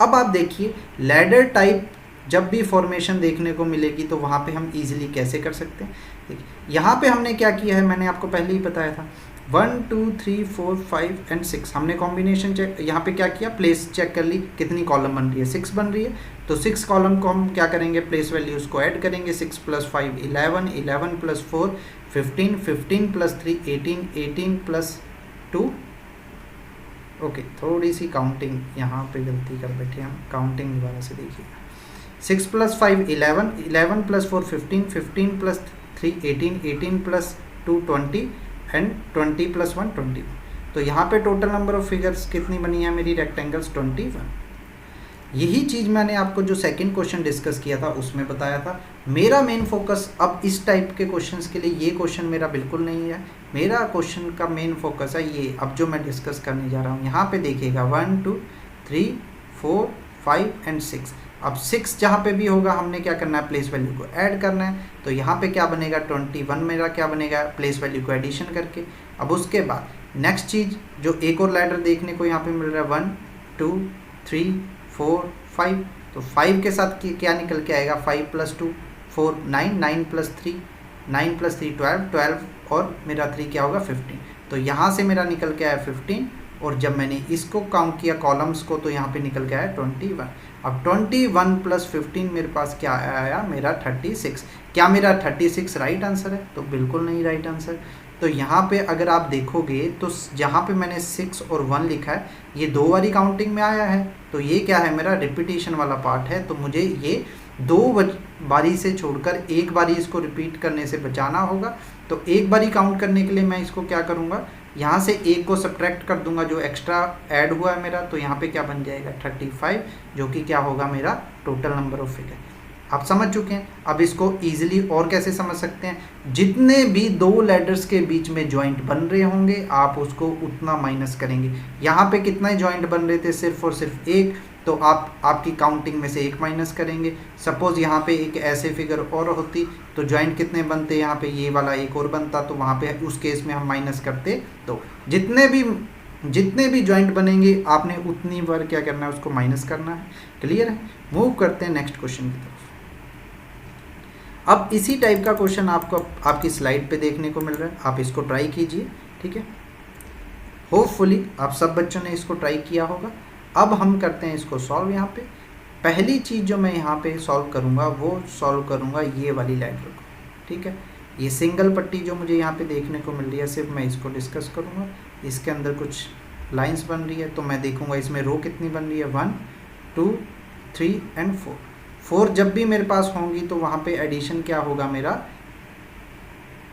अब आप देखिए लैडर टाइप जब भी फॉर्मेशन देखने को मिलेगी तो वहाँ पे हम इजीली कैसे कर सकते हैं। देखिए यहाँ पे हमने क्या किया है, मैंने आपको पहले ही बताया था, 1, 2, 3, 4, 5 एंड 6 हमने कॉम्बिनेशन चेक यहाँ पे क्या किया, प्लेस चेक कर ली, कितनी कॉलम बन रही है, 6 बन रही है। तो 6 कॉलम को हम क्या करेंगे, प्लेस वैल्यूज़ को ऐड करेंगे। 6 + 5 11, 11 + 4 15, 15 + 3 18, 18 + 2 ओके, थोड़ी सी काउंटिंग यहाँ पे गलती कर बैठे हम, काउंटिंग दोबारा से देखिएगा। 6 + 5 11, 11 + 4 15, 15 + 3 18, 18 + 2 20 एंड 20 + 1 21। तो यहाँ पे टोटल नंबर ऑफ फिगर्स कितनी बनी है मेरी, रेक्टेंगल्स 21। यही चीज़ मैंने आपको जो सेकंड क्वेश्चन डिस्कस किया था उसमें बताया था। मेरा मेन फोकस अब इस टाइप के क्वेश्चंस के लिए ये क्वेश्चन मेरा बिल्कुल नहीं है। मेरा क्वेश्चन का मेन फोकस है ये अब जो मैं डिस्कस करने जा रहा हूँ। यहाँ पे देखिएगा 1, 2, 3, 4, 5 एंड 6। अब 6 जहाँ पे भी होगा हमने क्या करना है, प्लेस वैल्यू को ऐड करना है। तो यहाँ पे क्या बनेगा, 21 मेरा क्या बनेगा, प्लेस वैल्यू को एडिशन करके। अब उसके बाद नेक्स्ट चीज़ जो एक और लैडर देखने को यहाँ पे मिल रहा है, 1, 2, 3, 4, 5। तो 5 के साथ क्या निकल के आएगा, 5 + 2 4 9, 9 + 3 9 + 3 12, 12 और मेरा 3 क्या होगा, 15। तो यहाँ से मेरा निकल के आया 15, और जब मैंने इसको काउंट किया कॉलम्स को तो यहाँ पे निकल के आया 21। अब 21 + 15 मेरे पास क्या आया, मेरा 36। क्या मेरा 36 राइट आंसर है? तो बिल्कुल नहीं राइट आंसर। तो यहाँ पे अगर आप देखोगे तो जहाँ पे मैंने 6 और 1 लिखा है ये 2 बारी काउंटिंग में आया है, तो ये क्या है, मेरा रिपीटिशन वाला पार्ट है। तो मुझे ये 2 बारी से छोड़कर एक बारी इसको रिपीट करने से बचाना होगा। तो एक बारी काउंट करने के लिए मैं इसको क्या करूँगा, यहाँ से एक को सब्ट्रैक्ट कर दूंगा जो एक्स्ट्रा ऐड हुआ है मेरा। तो यहाँ पे क्या बन जाएगा, 35, जो कि क्या होगा मेरा टोटल नंबर ऑफ फिगर। आप समझ चुके हैं। अब इसको इजीली और कैसे समझ सकते हैं, जितने भी 2 लेटर्स के बीच में जॉइंट बन रहे होंगे आप उसको उतना माइनस करेंगे। यहाँ पे कितने जॉइंट बन रहे थे, सिर्फ और सिर्फ एक, तो आप आपकी काउंटिंग में से एक माइनस करेंगे। सपोज यहाँ पे एक ऐसे फिगर और होती तो जॉइंट कितने बनते, यहाँ पे ये वाला एक और बनता, तो वहाँ पे उस केस में हम माइनस करते। तो जितने भी जॉइंट बनेंगे आपने उतनी बार क्या करना है, उसको माइनस करना है। क्लियर है? मूव करते हैं नेक्स्ट क्वेश्चन की तरफ। अब इसी टाइप का क्वेश्चन आपको आपकी स्लाइड पे देखने को मिल रहा है, आप इसको ट्राई कीजिए, ठीक है। होपफुली आप सब बच्चों ने इसको ट्राई किया होगा। अब हम करते हैं इसको सॉल्व। यहाँ पे पहली चीज़ जो मैं यहाँ पे सॉल्व करूँगा वो सॉल्व करूँगा ये वाली लाइन को, ठीक है। ये सिंगल पट्टी जो मुझे यहाँ पे देखने को मिल रही है, सिर्फ मैं इसको डिस्कस करूँगा। इसके अंदर कुछ लाइंस बन रही है तो मैं देखूँगा इसमें रो कितनी बन रही है, 1, 2, 3 एंड 4। 4 जब भी मेरे पास होंगी तो वहाँ पे एडिशन क्या होगा मेरा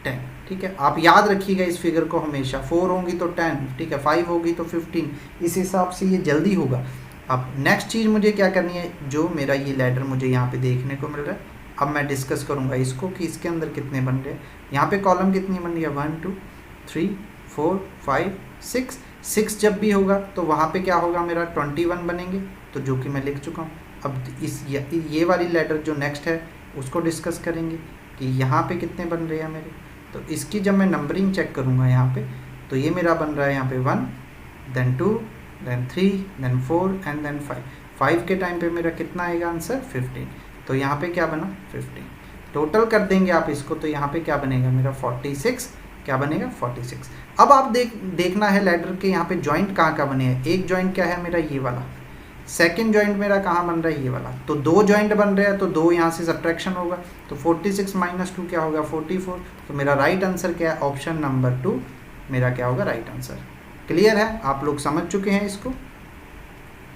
10। ठीक है, आप याद रखिएगा इस फिगर को हमेशा, 4 होंगी तो 10, ठीक है, 5 होगी तो 15, इस हिसाब से ये जल्दी होगा। अब नेक्स्ट चीज़ मुझे क्या करनी है, जो मेरा ये लैडर मुझे यहाँ पे देखने को मिल रहा है, अब मैं डिस्कस करूँगा इसको कि इसके अंदर कितने बन रहे हैं। यहाँ पे कॉलम कितनी बन रही है, 1 2 3 4 5 6। 6 जब भी होगा तो वहाँ पे क्या होगा मेरा 21 बनेंगे, तो जो कि मैं लिख चुका हूँ। अब ये वाली लेटर जो नेक्स्ट है उसको डिस्कस करेंगे कि यहाँ पे कितने बन रहे हैं मेरे। तो इसकी जब मैं नंबरिंग चेक करूँगा यहाँ पे, तो ये मेरा बन रहा है यहाँ पे 1 then 2 then 3 then 4 and then 5। 5 के टाइम पे मेरा कितना आएगा आंसर 15। तो यहाँ पे क्या बना 15। टोटल कर देंगे आप इसको, तो यहाँ पे क्या बनेगा मेरा 46। क्या बनेगा 46। अब आप देखना है लेटर के यहाँ पे जॉइंट कहाँ का बने हैं। एक जॉइंट क्या है मेरा ये वाला, सेकंड जॉइंट मेरा कहाँ बन रहा है ये वाला। तो 2 जॉइंट बन रहे हैं तो 2 यहाँ से सब्ट्रैक्शन होगा, तो 46 - 2 क्या होगा 44। तो मेरा राइट आंसर क्या है, ऑप्शन नंबर 2 मेरा क्या होगा राइट आंसर। क्लियर है, आप लोग समझ चुके हैं इसको।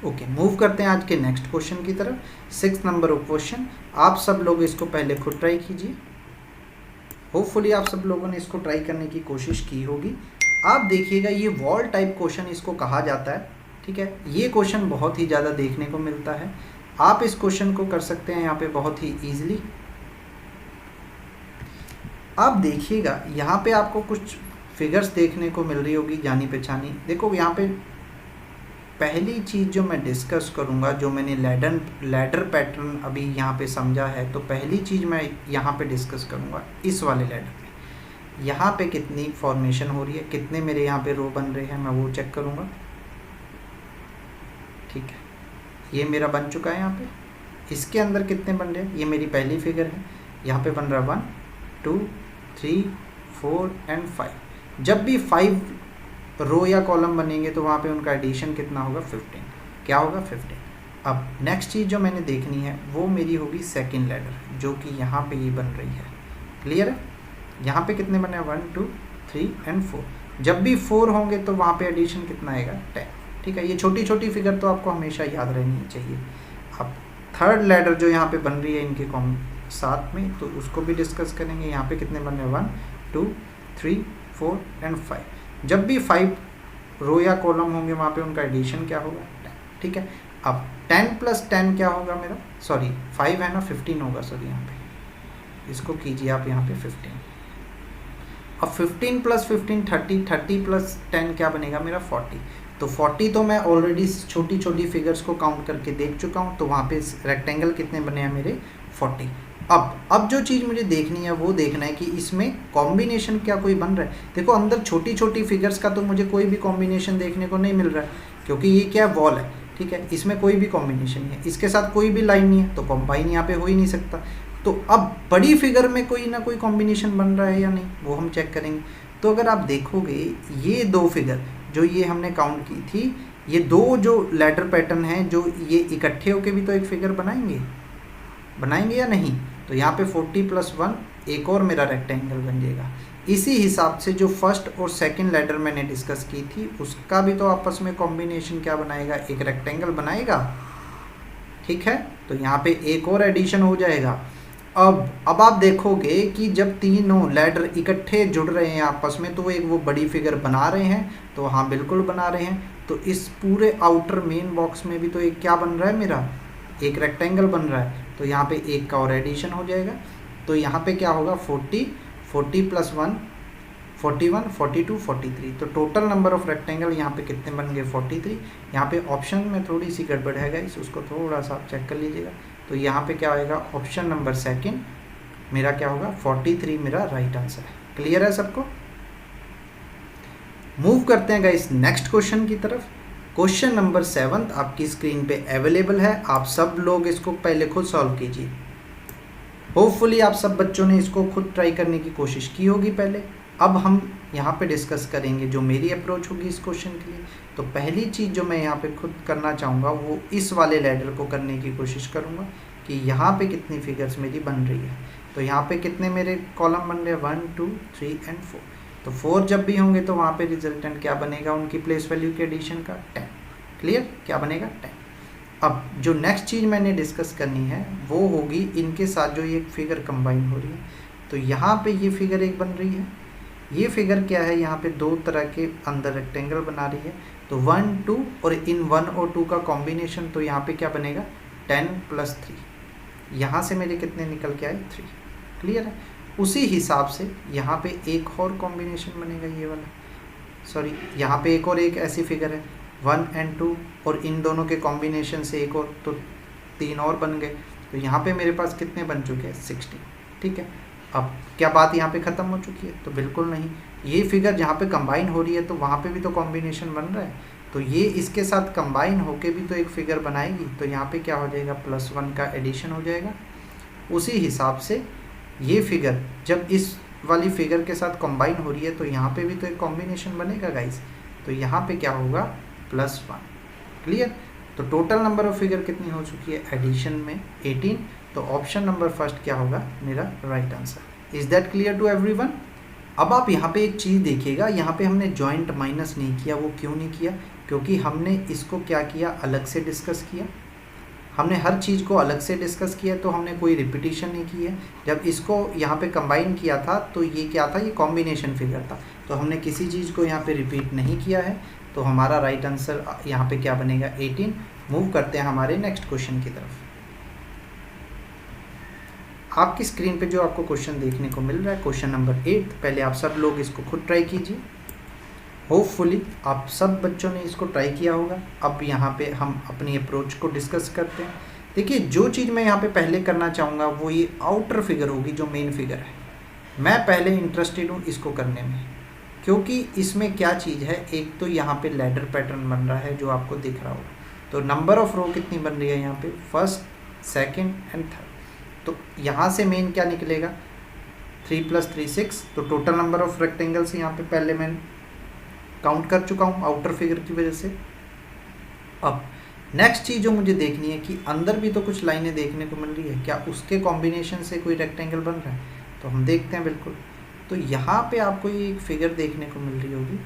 ओके, मूव करते हैं आज के नेक्स्ट क्वेश्चन की तरफ। 6 नंबर ऑफ क्वेश्चन, आप सब लोग इसको पहले खुद ट्राई कीजिए। होपफुली आप सब लोगों ने इसको ट्राई करने की कोशिश की होगी। आप देखिएगा ये वॉल टाइप क्वेश्चन इसको कहा जाता है। ठीक है, ये क्वेश्चन बहुत ही ज़्यादा देखने को मिलता है। आप इस क्वेश्चन को कर सकते हैं यहाँ पे बहुत ही ईजिली। आप देखिएगा यहाँ पे आपको कुछ फिगर्स देखने को मिल रही होगी जानी पहचानी। देखो यहाँ पे पहली चीज़ जो मैं डिस्कस करूँगा, जो मैंने लैडर पैटर्न अभी यहाँ पे समझा है, तो पहली चीज़ मैं यहाँ पे डिस्कस करूँगा इस वाले लैडर पे। यहाँ पे कितनी फॉर्मेशन हो रही है, कितने मेरे यहाँ पे रो बन रहे हैं, मैं वो चेक करूँगा। ठीक है, ये मेरा बन चुका है यहाँ पे। इसके अंदर कितने बन रहे हैं, ये मेरी पहली फिगर है। यहाँ पे बन रहा है 1 2 3 4 एंड 5। जब भी 5 रो या कॉलम बनेंगे तो वहाँ पे उनका एडिशन कितना होगा 15। क्या होगा 15। अब नेक्स्ट चीज़ जो मैंने देखनी है वो मेरी होगी सेकंड लैडर, जो कि यहाँ पे ये बन रही है। क्लियर है, यहाँ पे कितने बने 1 2 3 एंड 4। जब भी 4 होंगे तो वहाँ पे एडिशन कितना आएगा 10। ठीक है, ये छोटी छोटी फिगर तो आपको हमेशा याद रहनी चाहिए। अब थर्ड लैडर जो यहाँ पे बन रही है इनके साथ में, तो उसको भी डिस्कस करेंगे। यहाँ पे कितने बन रहे हैं 1 2 3 4 एंड 5। जब भी 5 रो या कॉलम होंगे वहाँ पे उनका एडिशन क्या होगा 10। ठीक है, अब 10 + 10 क्या होगा मेरा, सॉरी 5 है ना 15 होगा, सॉरी यहाँ पे इसको कीजिए आप यहाँ पे 15। अब 15 + 15 30, 30 + 10 क्या बनेगा मेरा 40। तो 40 तो मैं ऑलरेडी छोटी छोटी फिगर्स को काउंट करके देख चुका हूँ, तो वहाँ पे रेक्टेंगल कितने बने हैं मेरे 40। अब जो चीज़ मुझे देखनी है वो देखना है कि इसमें कॉम्बिनेशन क्या कोई बन रहा है। देखो अंदर छोटी छोटी फिगर्स का तो मुझे कोई भी कॉम्बिनेशन देखने को नहीं मिल रहा है, क्योंकि ये क्या वॉल है। ठीक है, इसमें कोई भी कॉम्बिनेशन नहीं है, इसके साथ कोई भी लाइन नहीं है, तो कॉम्बाइन यहाँ पे हो ही नहीं सकता। तो अब बड़ी फिगर में कोई ना कोई कॉम्बिनेशन बन रहा है या नहीं, वो हम चेक करेंगे। तो अगर आप देखोगे ये 2 फिगर जो ये हमने काउंट की थी, ये 2 जो लेटर पैटर्न हैं, जो ये इकट्ठे होके भी तो एक फिगर बनाएंगे या नहीं। तो यहाँ पे 40 + 1 एक और मेरा रेक्टेंगल बन जाएगा। इसी हिसाब से जो फर्स्ट और सेकंड लेटर मैंने डिस्कस की थी उसका भी तो आपस में कॉम्बिनेशन क्या बनाएगा, एक रेक्टेंगल बनाएगा। ठीक है, तो यहाँ पे एक और एडिशन हो जाएगा। अब आप देखोगे कि जब तीनों लेटर इकट्ठे जुड़ रहे हैं आपस में, तो एक वो बड़ी फिगर बना रहे हैं। तो हाँ बिल्कुल बना रहे हैं। तो इस पूरे आउटर मेन बॉक्स में भी तो एक क्या बन रहा है मेरा, एक रेक्टेंगल बन रहा है। तो यहाँ पे एक का और एडिशन हो जाएगा। तो यहाँ पे क्या होगा 40 + 1 41 42 43। तो टोटल नंबर ऑफ रेक्टेंगल यहाँ पे कितने बन गए 43। यहाँ पे ऑप्शन में थोड़ी सी गड़बड़ है गाइस, उसको थोड़ा सा आप चेक कर लीजिएगा। तो यहाँ पे क्या आएगा, ऑप्शन नंबर सेकंड मेरा क्या होगा 43 मेरा राइट आंसर है। क्लियर है सबको। मूव करते हैं गाइस नेक्स्ट क्वेश्चन की तरफ। क्वेश्चन नंबर 7 आपकी स्क्रीन पे अवेलेबल है। आप सब लोग इसको पहले खुद सॉल्व कीजिए। होपफुली आप सब बच्चों ने इसको खुद ट्राई करने की कोशिश की होगी पहले। अब हम यहाँ पे डिस्कस करेंगे जो मेरी अप्रोच होगी इस क्वेश्चन के लिए। तो पहली चीज़ जो मैं यहाँ पे खुद करना चाहूँगा वो इस वाले लैडर को करने की कोशिश करूँगा कि यहाँ पे कितनी फिगर्स मेरी बन रही है। तो यहाँ पे कितने मेरे कॉलम बन रहे हैं 1 2 3 एंड 4। तो 4 जब भी होंगे तो वहाँ पे रिजल्टेंट क्या बनेगा, उनकी प्लेस वैल्यू के एडिशन का 10। क्लियर, क्या बनेगा 10। अब जो नेक्स्ट चीज़ मैंने डिस्कस करनी है वो होगी इनके साथ जो ये फिगर कंबाइन हो रही है। तो यहाँ पे ये फिगर एक बन रही है, ये फिगर क्या है, यहाँ पे दो तरह के अंदर रेक्टेंगल बना रही है। तो 1 2 और इन 1 और 2 का कॉम्बिनेशन, तो यहाँ पे क्या बनेगा 10 + 3। यहाँ से मेरे कितने निकल के आए 3। क्लियर है। उसी हिसाब से यहाँ पे एक और कॉम्बिनेशन बनेगा, ये वाला, सॉरी यहाँ पे एक और एक ऐसी फिगर है 1 और 2 और इन दोनों के कॉम्बिनेशन से एक और, तो 3 और बन गए। तो यहाँ पे मेरे पास कितने बन चुके हैं 16। ठीक है। अब क्या बात यहाँ पे ख़त्म हो चुकी है? तो बिल्कुल नहीं। ये फिगर जहाँ पे कंबाइन हो रही है तो वहाँ पे भी तो कॉम्बिनेशन बन रहा है, तो ये इसके साथ कंबाइन होके भी तो एक फिगर बनाएगी। तो यहाँ पे क्या हो जाएगा +1 का एडिशन हो जाएगा। उसी हिसाब से ये फिगर जब इस वाली फिगर के साथ कंबाइन हो रही है तो यहाँ पे भी तो एक कॉम्बिनेशन बनेगा गाइस। तो यहाँ पे क्या होगा +1। क्लियर। तो टोटल नंबर ऑफ फिगर कितनी हो चुकी है एडिशन में 18। तो ऑप्शन नंबर फर्स्ट क्या होगा मेरा right answer. Is that clear to everyone? अब आप यहाँ पे एक चीज़ देखिएगा, यहाँ पे हमने जॉइंट माइनस नहीं किया। वो क्यों नहीं किया? क्योंकि हमने इसको क्या किया, अलग से डिस्कस किया। हमने हर चीज़ को अलग से डिस्कस किया, तो हमने कोई रिपीटिशन नहीं की है। जब इसको यहाँ पे कंबाइन किया था तो ये क्या था, ये कॉम्बिनेशन फिगर था, तो हमने किसी चीज़ को यहाँ पे रिपीट नहीं किया है। तो हमारा राइट आंसर यहाँ पे क्या बनेगा 18। मूव करते हैं हमारे नेक्स्ट क्वेश्चन की तरफ। आपकी स्क्रीन पे जो आपको क्वेश्चन देखने को मिल रहा है क्वेश्चन नंबर 8। पहले आप सब लोग इसको खुद ट्राई कीजिए। होपफुली आप सब बच्चों ने इसको ट्राई किया होगा। अब यहाँ पे हम अपनी अप्रोच को डिस्कस करते हैं। देखिए, जो चीज़ मैं यहाँ पे पहले करना चाहूँगा वो ये आउटर फिगर होगी, जो मेन फिगर है। मैं पहले इंटरेस्टेड हूँ इसको करने में, क्योंकि इसमें क्या चीज़ है, एक तो यहाँ पे लैडर पैटर्न बन रहा है जो आपको दिख रहा होगा। तो नंबर ऑफ रो कितनी बन रही है यहाँ पे, फर्स्ट, सेकेंड एंड थर्ड। तो यहाँ से मेन क्या निकलेगा 3 + 3 6। तो टोटल नंबर ऑफ रेक्टेंगल्स यहाँ पे पहले मैं काउंट कर चुका हूँ आउटर फिगर की वजह से। अब नेक्स्ट चीज़ जो मुझे देखनी है कि अंदर भी तो कुछ लाइनें देखने को मिल रही है, क्या उसके कॉम्बिनेशन से कोई रेक्टेंगल बन रहा है? तो हम देखते हैं बिल्कुल। तो यहाँ पे आपको ये एक फिगर देखने को मिल रही होगी,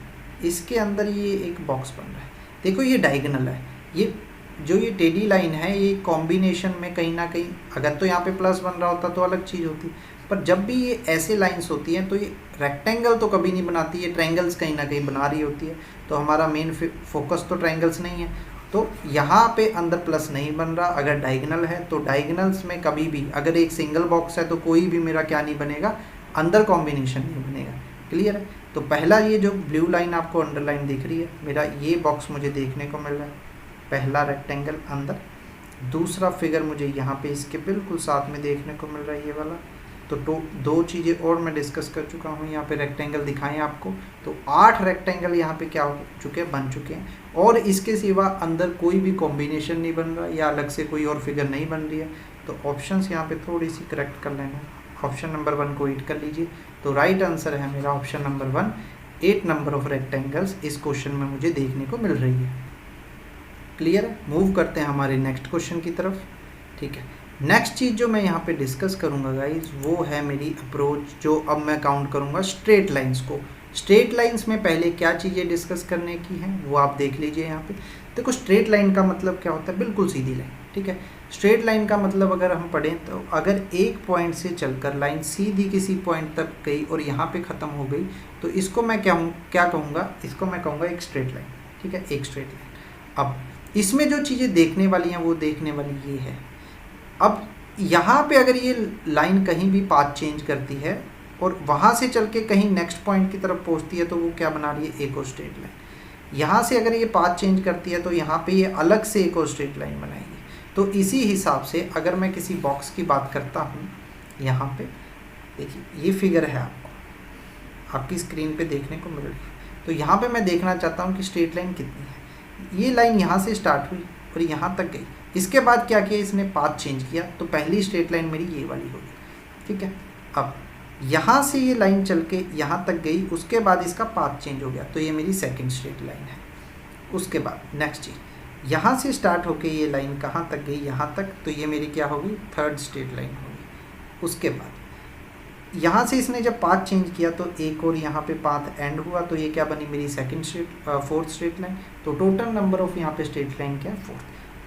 इसके अंदर ये एक बॉक्स बन रहा है। देखो ये डायगोनल है, ये जो ये टेढ़ी लाइन है ये कॉम्बिनेशन में कहीं ना कहीं, अगर तो यहाँ पे प्लस बन रहा होता तो अलग चीज़ होती, पर जब भी ये ऐसे लाइंस होती हैं तो ये रेक्टेंगल तो कभी नहीं बनाती, ये ट्रायंगल्स कहीं ना कहीं बना रही होती है। तो हमारा मेन फोकस तो ट्रायंगल्स नहीं है, तो यहाँ पे अंदर प्लस नहीं बन रहा। अगर डायगोनल है तो डायगोनल्स में कभी भी अगर एक सिंगल बॉक्स है तो कोई भी मेरा क्या नहीं बनेगा, अंदर कॉम्बिनेशन नहीं बनेगा। क्लियर है। तो पहला ये जो ब्लू लाइन आपको अंडरलाइन दिख रही है, मेरा ये बॉक्स मुझे देखने को मिल रहा है, पहला रेक्टेंगल अंदर। दूसरा फिगर मुझे यहाँ पे इसके बिल्कुल साथ में देखने को मिल रहा है, ये वाला। तो दो चीज़ें और मैं डिस्कस कर चुका हूँ, यहाँ पे रेक्टेंगल दिखाएं आपको। तो 8 रेक्टेंगल यहाँ पे क्या हो चुके हैं, बन चुके हैं। और इसके सिवा अंदर कोई भी कॉम्बिनेशन नहीं बन रहा या अलग से कोई और फिगर नहीं बन रही है। तो ऑप्शंस यहाँ पे थोड़ी सी करेक्ट कर लेना। ऑप्शन नंबर 1 को ईट कर लीजिए। तो राइट आंसर है मेरा option number 1। 8 number of rectangles इस क्वेश्चन में मुझे देखने को मिल रही है। क्लियर है। मूव करते हैं हमारे नेक्स्ट क्वेश्चन की तरफ। ठीक है, नेक्स्ट चीज़ जो मैं यहाँ पे डिस्कस करूँगा गाइज, वो है मेरी अप्रोच, जो अब मैं काउंट करूँगा स्ट्रेट लाइंस को। स्ट्रेट लाइंस में पहले क्या चीज़ें डिस्कस करने की हैं वो आप देख लीजिए यहाँ पे। देखो, स्ट्रेट लाइन का मतलब क्या होता है, बिल्कुल सीधी लाइन। ठीक है, स्ट्रेट लाइन का मतलब अगर हम पढ़ें तो अगर एक पॉइंट से चलकर लाइन सीधी किसी पॉइंट तक गई और यहाँ पे ख़त्म हो गई तो इसको मैं क्या कहूँगा, इसको मैं कहूँगा एक स्ट्रेट लाइन। ठीक है, एक स्ट्रेट लाइन। अब इसमें जो चीज़ें देखने वाली हैं वो देखने वाली ये है। अब यहाँ पे अगर ये लाइन कहीं भी पाथ चेंज करती है और वहाँ से चल के कहीं नेक्स्ट पॉइंट की तरफ पहुँचती है तो वो क्या बना रही है, एक और स्ट्रेट लाइन। यहाँ से अगर ये पाथ चेंज करती है तो यहाँ पे ये अलग से एक और स्ट्रेट लाइन बनाएगी। तो इसी हिसाब से अगर मैं किसी बॉक्स की बात करता हूँ, यहाँ पे देखिए ये फिगर है आपकी स्क्रीन पे देखने को मिल रही है। तो यहाँ पे मैं देखना चाहता हूँ कि स्ट्रेट लाइन कितनी है। ये लाइन यहाँ से स्टार्ट हुई और यहाँ तक गई, इसके बाद क्या किया, इसने पाथ चेंज किया, तो पहली स्ट्रेट लाइन मेरी ये वाली होगी। ठीक है, अब यहाँ से ये लाइन चल के यहाँ तक गई, उसके बाद इसका पाथ चेंज हो गया, तो ये मेरी सेकंड स्ट्रेट लाइन है। उसके बाद नेक्स्ट चीज़, यहाँ से स्टार्ट होके ये लाइन कहाँ तक गई, यहाँ तक, तो ये मेरी क्या होगी, थर्ड स्ट्रेट लाइन होगी। उसके बाद यहाँ से इसने जब पाथ चेंज किया तो एक और यहाँ पे पाथ एंड हुआ, तो ये क्या बनी, मेरी फोर्थ स्ट्रेट लाइन। तो टोटल नंबर ऑफ यहाँ पे स्ट्रेट लाइन क्या है, 4।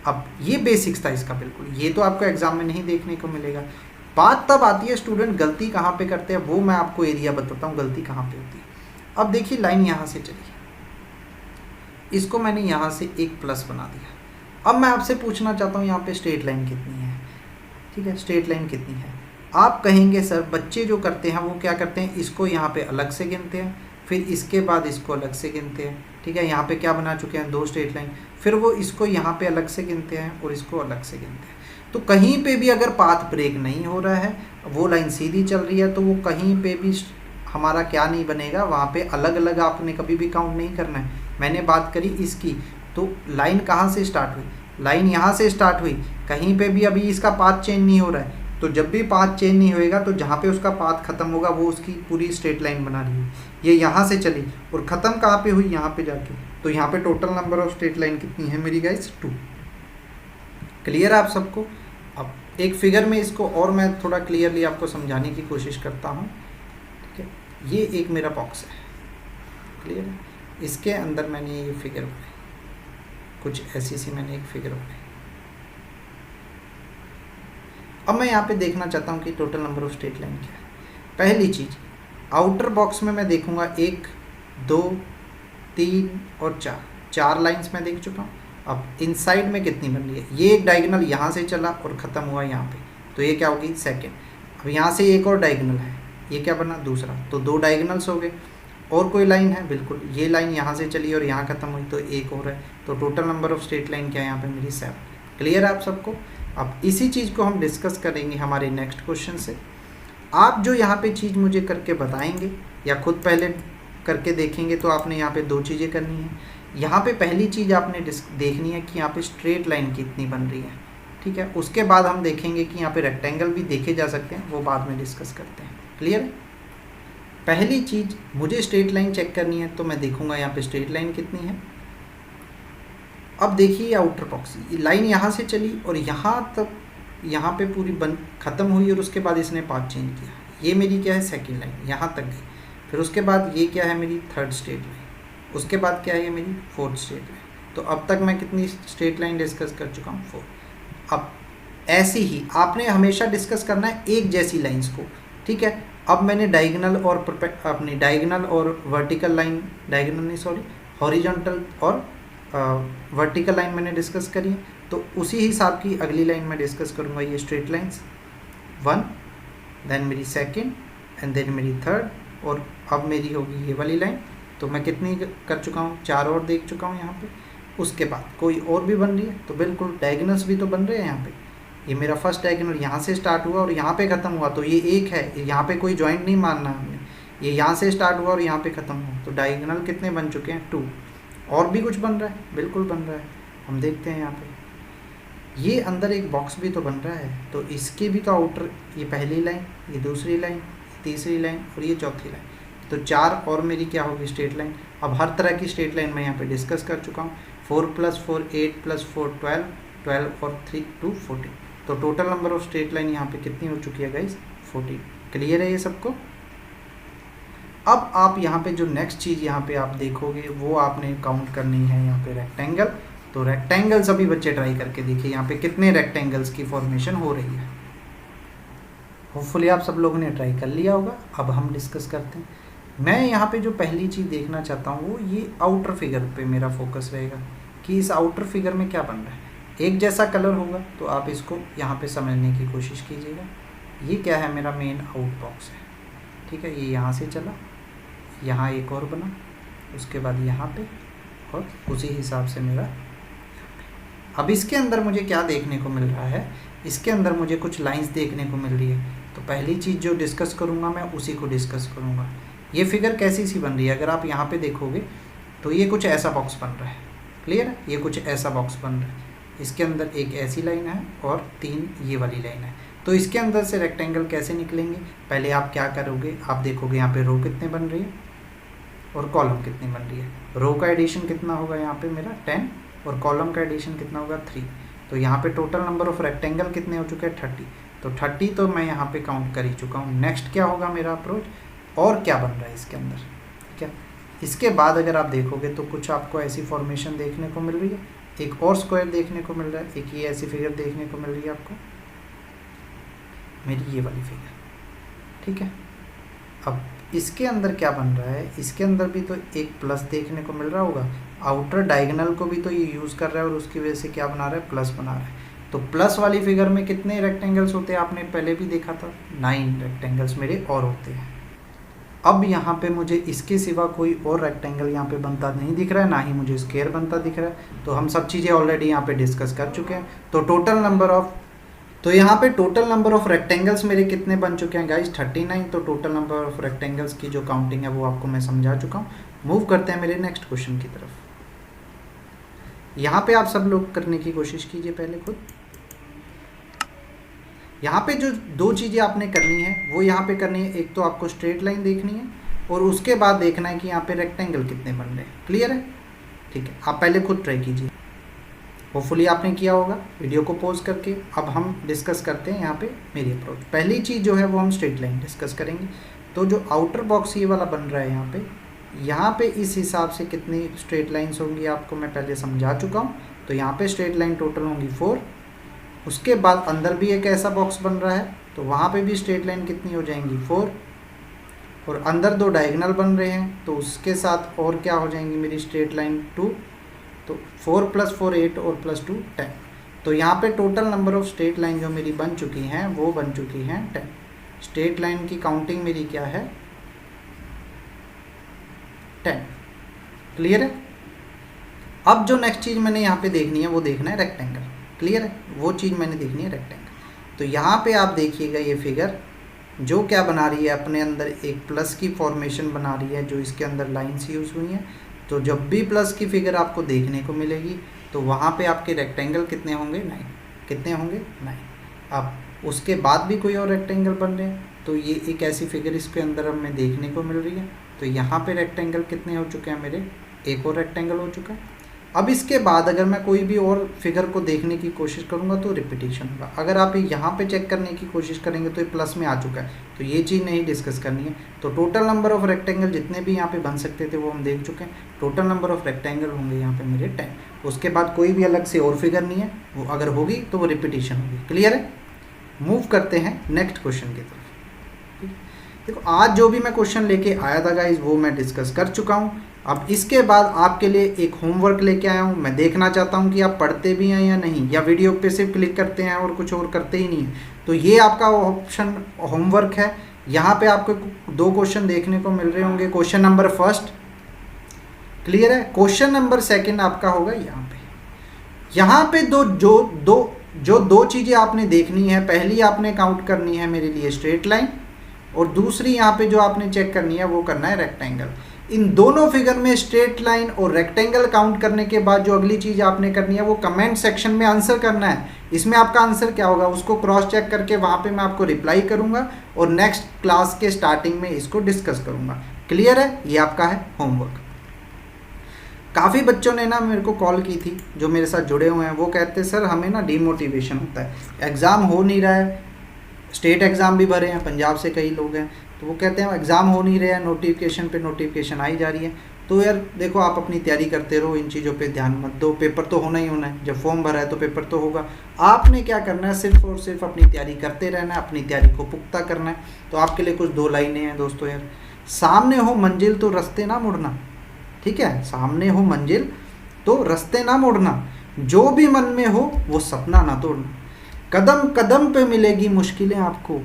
अब ये बेसिक्स था इसका बिल्कुल, ये तो आपको एग्जाम में नहीं देखने को मिलेगा। बात तब आती है स्टूडेंट गलती कहाँ पे करते हैं, वो मैं आपको एरिया बताता हूँ गलती कहाँ पे होती है। अब देखिए लाइन यहाँ से चली, इसको मैंने यहाँ से एक प्लस बना दिया। अब मैं आपसे पूछना चाहता हूँ यहाँ पे स्ट्रेट लाइन कितनी है, ठीक है, स्ट्रेट लाइन कितनी है। आप कहेंगे सर बच्चे जो करते हैं वो क्या करते हैं, इसको यहाँ पे अलग से गिनते हैं, फिर इसके बाद इसको अलग से गिनते हैं, ठीक है। यहाँ पे क्या बना चुके हैं, 2 स्ट्रेट लाइन, फिर वो इसको यहाँ पे अलग से गिनते हैं और इसको अलग से गिनते हैं। तो कहीं पे भी अगर पाथ ब्रेक नहीं हो रहा है, वो लाइन सीधी चल रही है, तो वो कहीं पे भी हमारा क्या नहीं बनेगा, वहाँ पे अलग अलग आपने कभी भी काउंट नहीं करना है। मैंने बात करी इसकी, तो लाइन कहाँ से स्टार्ट हुई, लाइन यहाँ से स्टार्ट हुई, कहीं पे भी अभी इसका पाथ चेंज नहीं हो रहा है। तो जब भी पाथ चेंज नहीं होएगा तो जहाँ पे उसका पाथ खत्म होगा वो उसकी पूरी स्ट्रेट लाइन बना रही है। ये यहाँ से चली और ख़त्म कहाँ पे हुई, यहाँ पे जाके। तो यहाँ पे total number of straight line कितनी है मेरी गाइस, 2। क्लियर है आप सबको। अब एक फिगर में इसको और मैं थोड़ा क्लियरली आपको समझाने की कोशिश करता हूँ, ठीक है। ये एक मेरा बॉक्स है, क्लियर है। इसके अंदर मैंने ये फिगर बनाई, कुछ ऐसी सी मैंने एक फिगर बनाई। अब मैं यहाँ पे देखना चाहता हूँ कि total number of straight line क्या है। पहली चीज़, आउटर बॉक्स में मैं देखूँगा 1 2 3 और 4 लाइंस मैं देख चुका हूँ। अब इनसाइड में कितनी बन रही है, ये एक डायगोनल यहाँ से चला और ख़त्म हुआ यहाँ पे, तो ये क्या होगी, सेकेंड। अब यहाँ से एक और डायगोनल है, ये क्या बना, दूसरा, तो 2 डायगोनल्स हो गए। और कोई लाइन है, बिल्कुल, ये लाइन यहाँ से चली और यहाँ ख़त्म हुई, तो एक और है। तो total number of straight line क्या है यहाँ पे मेरी, 7। क्लियर है आप सबको। अब इसी चीज़ को हम डिस्कस करेंगे हमारे नेक्स्ट क्वेश्चन से। आप जो यहाँ पे चीज़ मुझे करके बताएंगे या खुद पहले करके देखेंगे, तो आपने यहाँ पे 2 चीज़ें करनी है। यहाँ पे पहली चीज़ आपने देखनी है कि यहाँ पे स्ट्रेट लाइन कितनी बन रही है, ठीक है। उसके बाद हम देखेंगे कि यहाँ पे रेक्टेंगल भी देखे जा सकते हैं, वो बाद में डिस्कस करते हैं। क्लियर है। पहली चीज़ मुझे स्ट्रेट लाइन चेक करनी है, तो मैं देखूँगा यहाँ पे स्ट्रेट लाइन कितनी है। अब देखिए आउटर बॉक्स, लाइन यहाँ से चली और यहाँ तक, यहाँ पे पूरी ख़त्म हुई और उसके बाद इसने पाथ चेंज किया। ये मेरी क्या है, सेकंड लाइन, यहाँ तक गई। फिर उसके बाद ये क्या है, मेरी 3rd स्ट्रेट लाइन। उसके बाद क्या है, ये मेरी 4th स्ट्रेट लाइन। तो अब तक मैं कितनी स्ट्रेट लाइन डिस्कस कर चुका हूँ, 4। अब ऐसे ही आपने हमेशा डिस्कस करना है एक जैसी लाइन्स को, ठीक है। अब मैंने डायगोनल और अपनी डायगोनल और वर्टिकल लाइन, डायगोनल नहीं सॉरी, हॉरिजॉन्टल और वर्टिकल लाइन मैंने डिस्कस करी है, तो उसी हिसाब की अगली लाइन में डिस्कस करूँगा। ये स्ट्रेट लाइंस 1, देन मेरी 2nd एंड देन मेरी 3rd, और अब मेरी होगी ये वाली लाइन। तो मैं कितनी कर चुका हूँ, 4 और देख चुका हूँ यहाँ पे। उसके बाद कोई और भी बन रही है, तो बिल्कुल डायगोनल्स भी तो बन रहे हैं यहाँ पे। ये मेरा फर्स्ट डायगोनल यहाँ से स्टार्ट हुआ और यहाँ पे ख़त्म हुआ, तो ये एक है, यहाँ पे कोई जॉइंट नहीं मानना हमने। ये यहाँ से स्टार्ट हुआ और यहाँ पे ख़त्म हुआ, तो डायगोनल कितने बन चुके हैं, 2। और भी कुछ बन रहा है, बिल्कुल बन रहा है, हम देखते हैं यहाँ पे। ये अंदर एक बॉक्स भी तो बन रहा है, तो इसके भी तो आउटर, ये पहली लाइन, ये दूसरी लाइन, तीसरी लाइन और ये चौथी लाइन, तो 4 और मेरी क्या होगी, स्ट्रेट लाइन। अब हर तरह की स्ट्रेट लाइन मैं यहाँ पे डिस्कस कर चुका हूँ। 4 + 4 8 + 4 12, 12 और 3 2 14। तो total number of straight line यहाँ पे कितनी हो चुकी है गाइस, 14। क्लियर है ये सबको। अब आप यहाँ पे जो नेक्स्ट चीज़ यहाँ पे आप देखोगे, वो आपने काउंट करनी है यहाँ पे रेक्टेंगल। तो रेक्टेंगल सभी बच्चे ट्राई करके देखिए यहाँ पे कितने रेक्टेंगल्स की फॉर्मेशन हो रही है। होपफुली आप सब लोगों ने ट्राई कर लिया होगा। अब हम डिस्कस करते हैं। मैं यहाँ पे जो पहली चीज़ देखना चाहता हूँ वो ये आउटर फिगर पे मेरा फोकस रहेगा कि इस आउटर फिगर में क्या बन रहा है। एक जैसा कलर होगा तो आप इसको यहाँ पे समझने की कोशिश कीजिएगा। ये क्या है, मेरा मेन आउट बॉक्स है, ठीक है। ये यहाँ से चला, यहाँ एक और बना, उसके बाद यहाँ पे, और उसी हिसाब से मेरा। अब इसके अंदर मुझे क्या देखने को मिल रहा है, इसके अंदर मुझे कुछ लाइंस देखने को मिल रही है। तो पहली चीज़ जो डिस्कस करूँगा मैं उसी को डिस्कस करूँगा। ये फिगर कैसी सी बन रही है, अगर आप यहाँ पे देखोगे तो ये कुछ ऐसा बॉक्स बन रहा है। क्लियर है, ये कुछ ऐसा बॉक्स बन रहा है। इसके अंदर एक ऐसी लाइन है और 3 ये वाली लाइन है। तो इसके अंदर से रेक्टेंगल कैसे निकलेंगे, पहले आप क्या करोगे, आप देखोगे यहाँ पे रो कितने बन रही है और कॉलम कितनी बन रही है। रो का एडिशन कितना होगा यहाँ पे मेरा 10 और कॉलम का एडिशन कितना होगा 3। तो यहाँ पे टोटल नंबर ऑफ रेक्टेंगल कितने हो चुके हैं 30। तो 30 तो मैं यहाँ पे काउंट कर ही चुका हूँ। नेक्स्ट क्या होगा मेरा अप्रोच, और क्या बन रहा है इसके अंदर, ठीक है। इसके बाद अगर आप देखोगे तो कुछ आपको ऐसी फॉर्मेशन देखने को मिल रही है, एक और स्क्वायर देखने को मिल रहा है, एक ये ऐसी फिगर देखने को मिल रही है आपको, मेरी ये वाली फिगर, ठीक है। अब इसके अंदर क्या बन रहा है, इसके अंदर भी तो एक प्लस देखने को मिल रहा होगा, आउटर डायगोनल को भी तो ये यूज़ कर रहा है और उसकी वजह से क्या बना रहा है, प्लस बना रहा है। तो प्लस वाली फिगर में कितने रेक्टेंगल्स होते हैं, आपने पहले भी देखा था, 9 रेक्टेंगल्स मेरे और होते हैं। अब यहाँ पे मुझे इसके सिवा कोई और रेक्टेंगल यहाँ पे बनता नहीं दिख रहा है, ना ही मुझे स्क्वायर बनता दिख रहा है। तो हम सब चीज़ें ऑलरेडी यहाँ पे डिस्कस कर चुके हैं। तो यहाँ पे टोटल नंबर ऑफ रेक्टेंगल्स मेरे कितने बन चुके हैं गाइस, 39। तो टोटल नंबर ऑफ रेक्टेंगल्स की जो काउंटिंग है वो आपको मैं समझा चुका हूँ। मूव करते हैं मेरे नेक्स्ट क्वेश्चन की तरफ। यहाँ पे आप सब लोग करने की कोशिश कीजिए पहले खुद। यहाँ पे जो दो चीज़ें आपने करनी है वो यहाँ पे करनी है, एक तो आपको स्ट्रेट लाइन देखनी है और उसके बाद देखना है कि यहाँ पे रेक्टेंगल कितने बन रहे हैं। क्लियर है, ठीक है। आप पहले खुद ट्राई कीजिए, होपफुली आपने किया होगा वीडियो को पॉज करके। अब हम डिस्कस करते हैं यहाँ पे मेरी अप्रोच। पहली चीज़ जो है वो हम स्ट्रेट लाइन डिस्कस करेंगे। तो जो आउटर बॉक्स ये वाला बन रहा है यहाँ पे इस हिसाब से कितनी स्ट्रेट लाइन्स होंगी आपको मैं पहले समझा चुका हूँ। तो यहाँ पे स्ट्रेट लाइन टोटल होंगी 4। उसके बाद अंदर भी एक ऐसा बॉक्स बन रहा है तो वहाँ पे भी स्ट्रेट लाइन कितनी हो जाएंगी, 4। और अंदर 2 डायगोनल बन रहे हैं तो उसके साथ और क्या हो जाएंगी मेरी स्ट्रेट लाइन 2। तो 4 + 4 8 और +2 10। तो यहाँ पे total number of straight line जो मेरी बन चुकी हैं वो बन चुकी हैं 10। स्ट्रेट लाइन की काउंटिंग मेरी क्या है, 10। क्लियर है। अब जो नेक्स्ट चीज़ मैंने यहाँ पे देखनी है वो देखना है रेक्टेंगल। क्लियर है, वो चीज़ मैंने देखनी है रेक्टेंगल। तो यहाँ पे आप देखिएगा ये फिगर जो क्या बना रही है, अपने अंदर एक प्लस की फॉर्मेशन बना रही है जो इसके अंदर लाइन्स यूज़ हुई हैं। तो जब भी प्लस की फिगर आपको देखने को मिलेगी तो वहाँ पे आपके रेक्टेंगल कितने होंगे, 9। कितने होंगे, 9। अब उसके बाद भी कोई और रेक्टेंगल बन रहे हैं तो ये एक ऐसी फिगर इसके अंदर हमें देखने को मिल रही है। तो यहाँ पे रेक्टेंगल कितने हो चुके हैं मेरे, एक और रेक्टेंगल हो चुका है। अब इसके बाद अगर मैं कोई भी और फिगर को देखने की कोशिश करूँगा तो रिपीटिशन होगा। अगर आप यहाँ पे चेक करने की कोशिश करेंगे तो ये प्लस में आ चुका है, तो ये चीज़ नहीं डिस्कस करनी है। तो टोटल नंबर ऑफ रेक्टेंगल जितने भी यहाँ पे बन सकते थे वो हम देख चुके हैं। टोटल नंबर ऑफ रेक्टेंगल होंगे यहाँ पे मेरे 10। उसके बाद कोई भी अलग से और फिगर नहीं है, वो अगर होगी तो वो रिपीटिशन होगी। क्लियर है। मूव करते हैं नेक्स्ट क्वेश्चन की तरफ। देखो आज जो भी मैं क्वेश्चन लेके आया था गाइज वो मैं डिस्कस कर चुका हूँ। अब इसके बाद आपके लिए एक होमवर्क लेके आया हूँ। मैं देखना चाहता हूँ कि आप पढ़ते भी हैं या नहीं, या वीडियो पे सिर्फ क्लिक करते हैं और कुछ और करते ही नहीं। तो ये आपका ऑप्शन होमवर्क है। यहाँ पे आपको 2 क्वेश्चन देखने को मिल रहे होंगे। क्वेश्चन नंबर 1, क्लियर है। क्वेश्चन नंबर 2 आपका होगा यहाँ पे दो चीज़ें आपने देखनी है। पहली आपने काउंट करनी है मेरे लिए स्ट्रेट लाइन, और दूसरी यहाँ पे जो आपने चेक करनी है वो करना है रेक्टेंगल। इन दोनों फिगर में स्ट्रेट लाइन और रेक्टेंगल काउंट करने के बाद जो अगली चीज़ आपने करनी है वो कमेंट सेक्शन में आंसर करना है। इसमें आपका आंसर क्या होगा उसको क्रॉस चेक करके वहाँ पे मैं आपको रिप्लाई करूँगा और नेक्स्ट क्लास के स्टार्टिंग में इसको डिस्कस करूँगा। क्लियर है, ये आपका है होमवर्क। काफ़ी बच्चों ने ना मेरे को कॉल की थी जो मेरे साथ जुड़े हुए हैं, वो कहते सर हमें ना डीमोटिवेशन होता है, एग्ज़ाम हो नहीं रहा है, स्टेट एग्ज़ाम भी भरे हैं, पंजाब से कई लोग हैं, तो वो कहते हैं एग्ज़ाम हो नहीं रहा है, नोटिफिकेशन पे नोटिफिकेशन आई जा रही है। तो यार देखो आप अपनी तैयारी करते रहो, इन चीज़ों पे ध्यान मत दो, पेपर तो होना ही होना है, जब फॉर्म भरा है तो पेपर तो होगा। आपने क्या करना है, सिर्फ और सिर्फ अपनी तैयारी करते रहना है, अपनी तैयारी को पुख्ता करना है। तो आपके लिए कुछ 2 लाइनें हैं दोस्तों। यार सामने हो मंजिल तो रास्ते ना मुड़ना, ठीक है, सामने हो मंजिल तो रास्ते ना मुड़ना, जो भी मन में हो वो सपना ना तोड़ना, कदम कदम पे मिलेगी मुश्किलें आपको,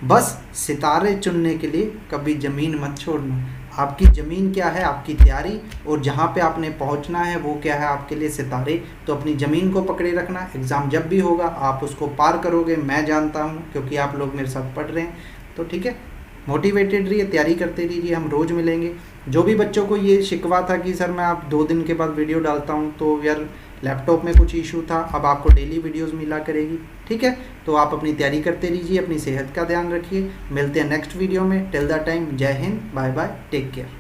बस सितारे चुनने के लिए कभी ज़मीन मत छोड़ना। आपकी ज़मीन क्या है, आपकी तैयारी, और जहाँ पे आपने पहुँचना है वो क्या है आपके लिए सितारे। तो अपनी ज़मीन को पकड़े रखना, एग्ज़ाम जब भी होगा आप उसको पार करोगे, मैं जानता हूँ क्योंकि आप लोग मेरे साथ पढ़ रहे हैं। तो ठीक है, मोटिवेटेड रहिए, तैयारी करते रहिए, हम रोज़ मिलेंगे। जो भी बच्चों को ये शिकवा था कि सर मैं आप 2 दिन के बाद वीडियो डालता हूँ, तो यार लैपटॉप में कुछ इशू था, अब आपको डेली वीडियोस मिला करेगी, ठीक है। तो आप अपनी तैयारी करते रहिए, अपनी सेहत का ध्यान रखिए। मिलते हैं नेक्स्ट वीडियो में। टिल द टाइम, जय हिंद, बाय बाय, टेक केयर।